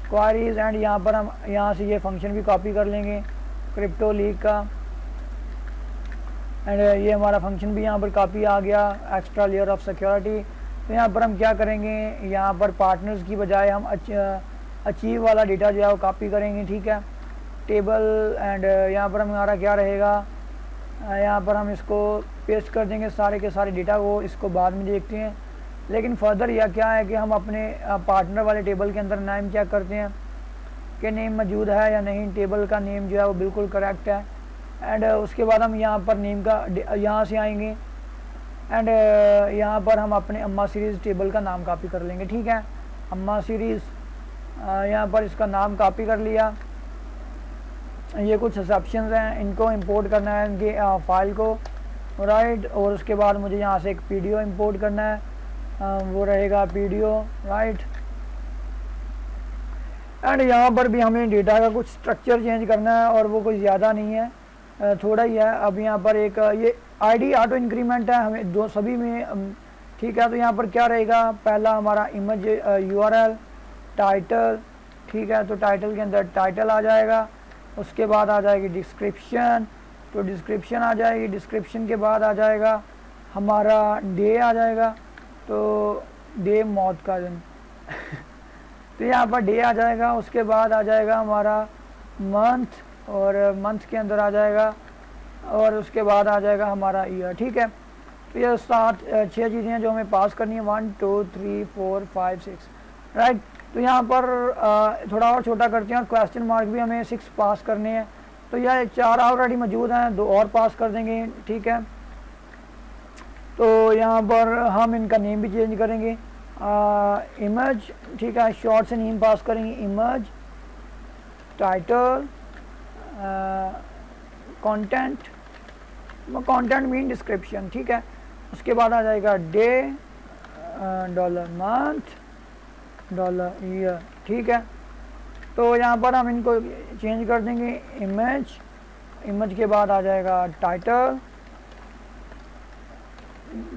क्वारीज एंड यहाँ पर हम यहाँ से ये फंक्शन भी कॉपी कर लेंगे क्रिप्टो लीग का एंड ये हमारा फंक्शन भी यहाँ पर कॉपी आ गया, एक्स्ट्रा लेयर ऑफ सिक्योरिटी। तो यहाँ पर हम क्या करेंगे, यहाँ पर पार्टनर्स की बजाय हम अचीव वाला डेटा जो है वो कॉपी करेंगे, ठीक है, टेबल। एंड यहाँ पर हमारा क्या रहेगा, यहाँ पर हम इसको पेस्ट कर देंगे सारे के सारे डेटा को, इसको बाद में देखते हैं। लेकिन फर्दर यह क्या है कि हम अपने पार्टनर वाले टेबल के अंदर नेम चेक करते हैं कि नेम मौजूद है या नहीं, टेबल का नेम जो है वो बिल्कुल करेक्ट है। एंड उसके बाद हम यहाँ पर नेम का यहाँ से आएंगे एंड यहाँ पर हम अपने अम्मा सीरीज़ टेबल का नाम कॉपी कर लेंगे, ठीक है, अम्मा सीरीज़। यहाँ पर इसका नाम कॉपी कर लिया। ये कुछ एक्सेप्शंस हैं, इनको इंपोर्ट करना है इनकी फाइल को, राइट। और उसके बाद मुझे यहाँ से एक पीडीओ इंपोर्ट करना है, वो रहेगा पीडीओ, राइट। एंड यहाँ पर भी हमें डेटा का कुछ स्ट्रक्चर चेंज करना है और वो कोई ज़्यादा नहीं है, थोड़ा ही है। अब यहाँ पर एक ये आईडी ऑटो इंक्रीमेंट है हमें दो सभी में, ठीक है। तो यहाँ पर क्या रहेगा, पहला हमारा इमेज URL टाइटल, ठीक है। तो टाइटल के अंदर टाइटल आ जाएगा, उसके बाद आ जाएगी डिस्क्रिप्शन, तो डिस्क्रिप्शन आ जाएगी, डिस्क्रिप्शन के बाद आ जाएगा हमारा डे आ जाएगा, तो डे मौत का दिन तो यहाँ पर डे आ जाएगा। उसके बाद आ जाएगा हमारा मंथ, और मंथ के अंदर आ जाएगा, और उसके बाद आ जाएगा हमारा ईयर, ठीक है। तो ये 6 चीज़ें हैं जो हमें पास करनी है, 1 2 3 4 5 6, राइट। तो यहाँ पर थोड़ा और छोटा करते हैं और क्वेश्चन मार्क भी हमें 6 पास करने हैं। तो यह 4 ऑलरेडी मौजूद हैं, 2 और पास कर देंगे, ठीक है। तो यहाँ पर हम इनका नेम भी चेंज करेंगे, इमेज, ठीक है, शॉर्ट से नेम पास करेंगे, image, title, content, content mean description, ठीक है। उसके बाद आ जाएगा day, dollar month, dollar year, ठीक है। तो यहाँ पर हम इनको चेंज कर देंगे, इमेज, इमेज के बाद आ जाएगा टाइटल,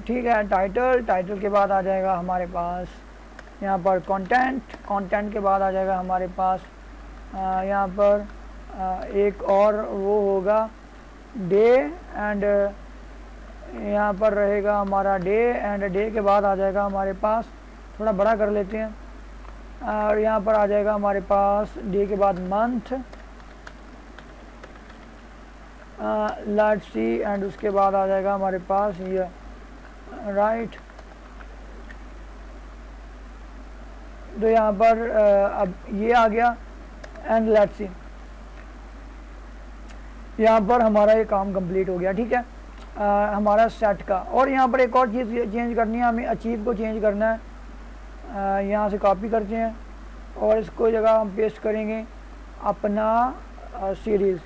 ठीक है, टाइटल, टाइटल के बाद आ जाएगा हमारे पास यहाँ पर कंटेंट, कंटेंट के बाद आ जाएगा हमारे पास यहाँ पर एक और वो होगा डे, एंड यहाँ पर रहेगा हमारा डे, एंड डे के बाद आ जाएगा हमारे पास, थोड़ा बड़ा कर लेते हैं, और यहाँ पर आ जाएगा हमारे पास डे के बाद मंथ, लेट्स सी, एंड उसके बाद आ जाएगा हमारे पास ये राइट। तो यहाँ पर अब ये आ गया, एंड लेट्स सी, यहाँ पर हमारा ये काम कंप्लीट हो गया, ठीक है, हमारा सेट का। और यहाँ पर एक और चीज़ चेंज करनी है, हमें अचीव को चेंज करना है। यहाँ से कॉपी करते हैं और इसको जगह हम पेस्ट करेंगे अपना सीरीज़,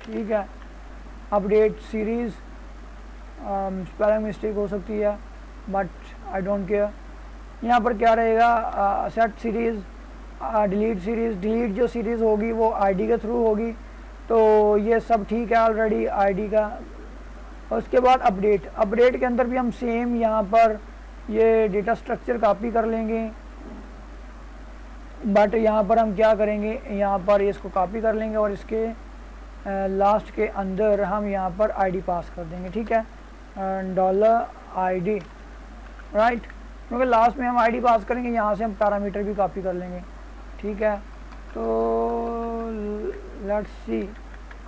ठीक है, अपडेट सीरीज़, स्पेलिंग मिस्टेक हो सकती है बट आई डोंट केयर। यहाँ पर क्या रहेगा, set series, delete series, delete जो सीरीज़ होगी वो आईडी के थ्रू होगी, तो ये सब ठीक है ऑलरेडी आईडी का। उसके बाद अपडेट, अपडेट के अंदर भी हम सेम यहाँ पर ये डेटा स्ट्रक्चर कॉपी कर लेंगे, बट यहाँ पर हम क्या करेंगे, यहाँ पर इसको कॉपी कर लेंगे और इसके लास्ट के अंदर हम यहाँ पर आईडी पास कर देंगे, ठीक है, डॉलर आईडी, राइट, क्योंकि लास्ट में हम आईडी पास करेंगे, यहाँ से हम पैरामीटर भी कॉपी कर लेंगे, ठीक है। तो लेट्स सी,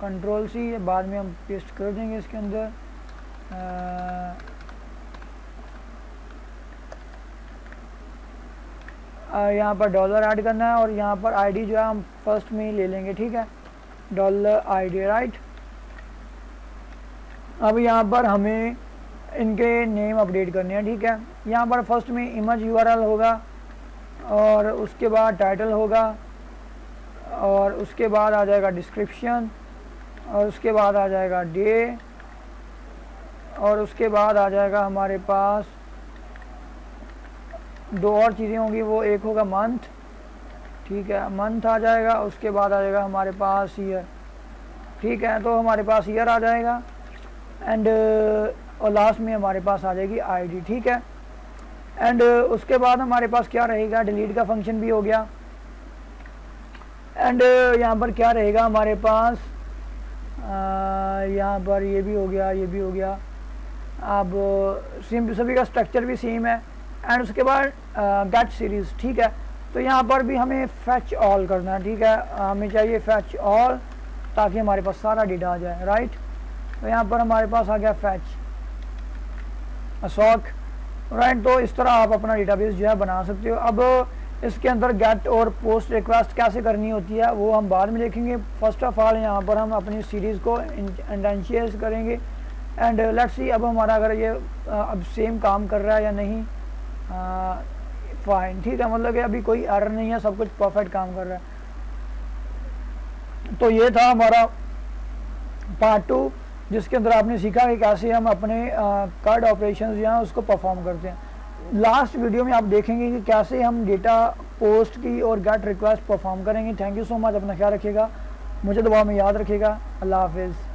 कंट्रोल सी, बाद में हम पेस्ट कर देंगे इसके अंदर, यहाँ पर डॉलर ऐड करना है और यहाँ पर आईडी जो है हम फर्स्ट में ही ले लेंगे, ठीक है, डॉलर आईडी, राइट। अब यहाँ पर हमें इनके नेम अपडेट करने हैं, ठीक है। यहाँ पर फर्स्ट में इमेज यूआरएल होगा और उसके बाद टाइटल होगा और उसके बाद आ जाएगा डिस्क्रिप्शन और उसके बाद आ जाएगा डे और उसके बाद आ जाएगा हमारे पास दो और चीज़ें होंगी, वो एक होगा मंथ, ठीक है, मंथ आ जाएगा, उसके बाद आ जाएगा हमारे पास ईयर, ठीक है, तो हमारे पास ईयर आ जाएगा, एंड और लास्ट में हमारे पास आ जाएगी आईडी, ठीक है। एंड उसके बाद हमारे पास क्या रहेगा, डिलीट का फंक्शन भी हो गया, एंड यहाँ पर क्या रहेगा हमारे पास, यहाँ पर ये भी हो गया, ये भी हो गया। अब सभी का स्ट्रक्चर भी सेम है, एंड उसके बाद गेट सीरीज़, ठीक है। तो यहाँ पर भी हमें फैच ऑल करना है, ठीक है, हमें चाहिए फैच ऑल ताकि हमारे पास सारा डेटा आ जाए, राइट। तो यहाँ पर हमारे पास आ गया फैच असॉक, राइट। तो इस तरह आप अपना डेटाबेस जो है बना सकते हो। अब इसके अंदर गेट और पोस्ट रिक्वेस्ट कैसे करनी होती है वो हम बाद में देखेंगे। फर्स्ट ऑफ ऑल यहाँ पर हम अपनी सीरीज़ को इंडेंशियलाइज करेंगे, एंड लेट्स सी अब हमारा अगर ये अब सेम काम कर रहा है या नहीं, फाइन, ठीक है, मतलब कि अभी कोई एरर नहीं है, सब कुछ परफेक्ट काम कर रहा है। तो ये था हमारा पार्ट 2 जिसके अंदर आपने सीखा कि कैसे हम अपने कार्ड ऑपरेशंस जो हैं उसको परफॉर्म करते हैं। लास्ट वीडियो में आप देखेंगे कि कैसे हम डेटा पोस्ट की और गेट रिक्वेस्ट परफॉर्म करेंगे। थैंक यू सो मच, अपना ख्याल रखिएगा, मुझे दुआ में याद रखिएगा। अल्लाह हाफिज़।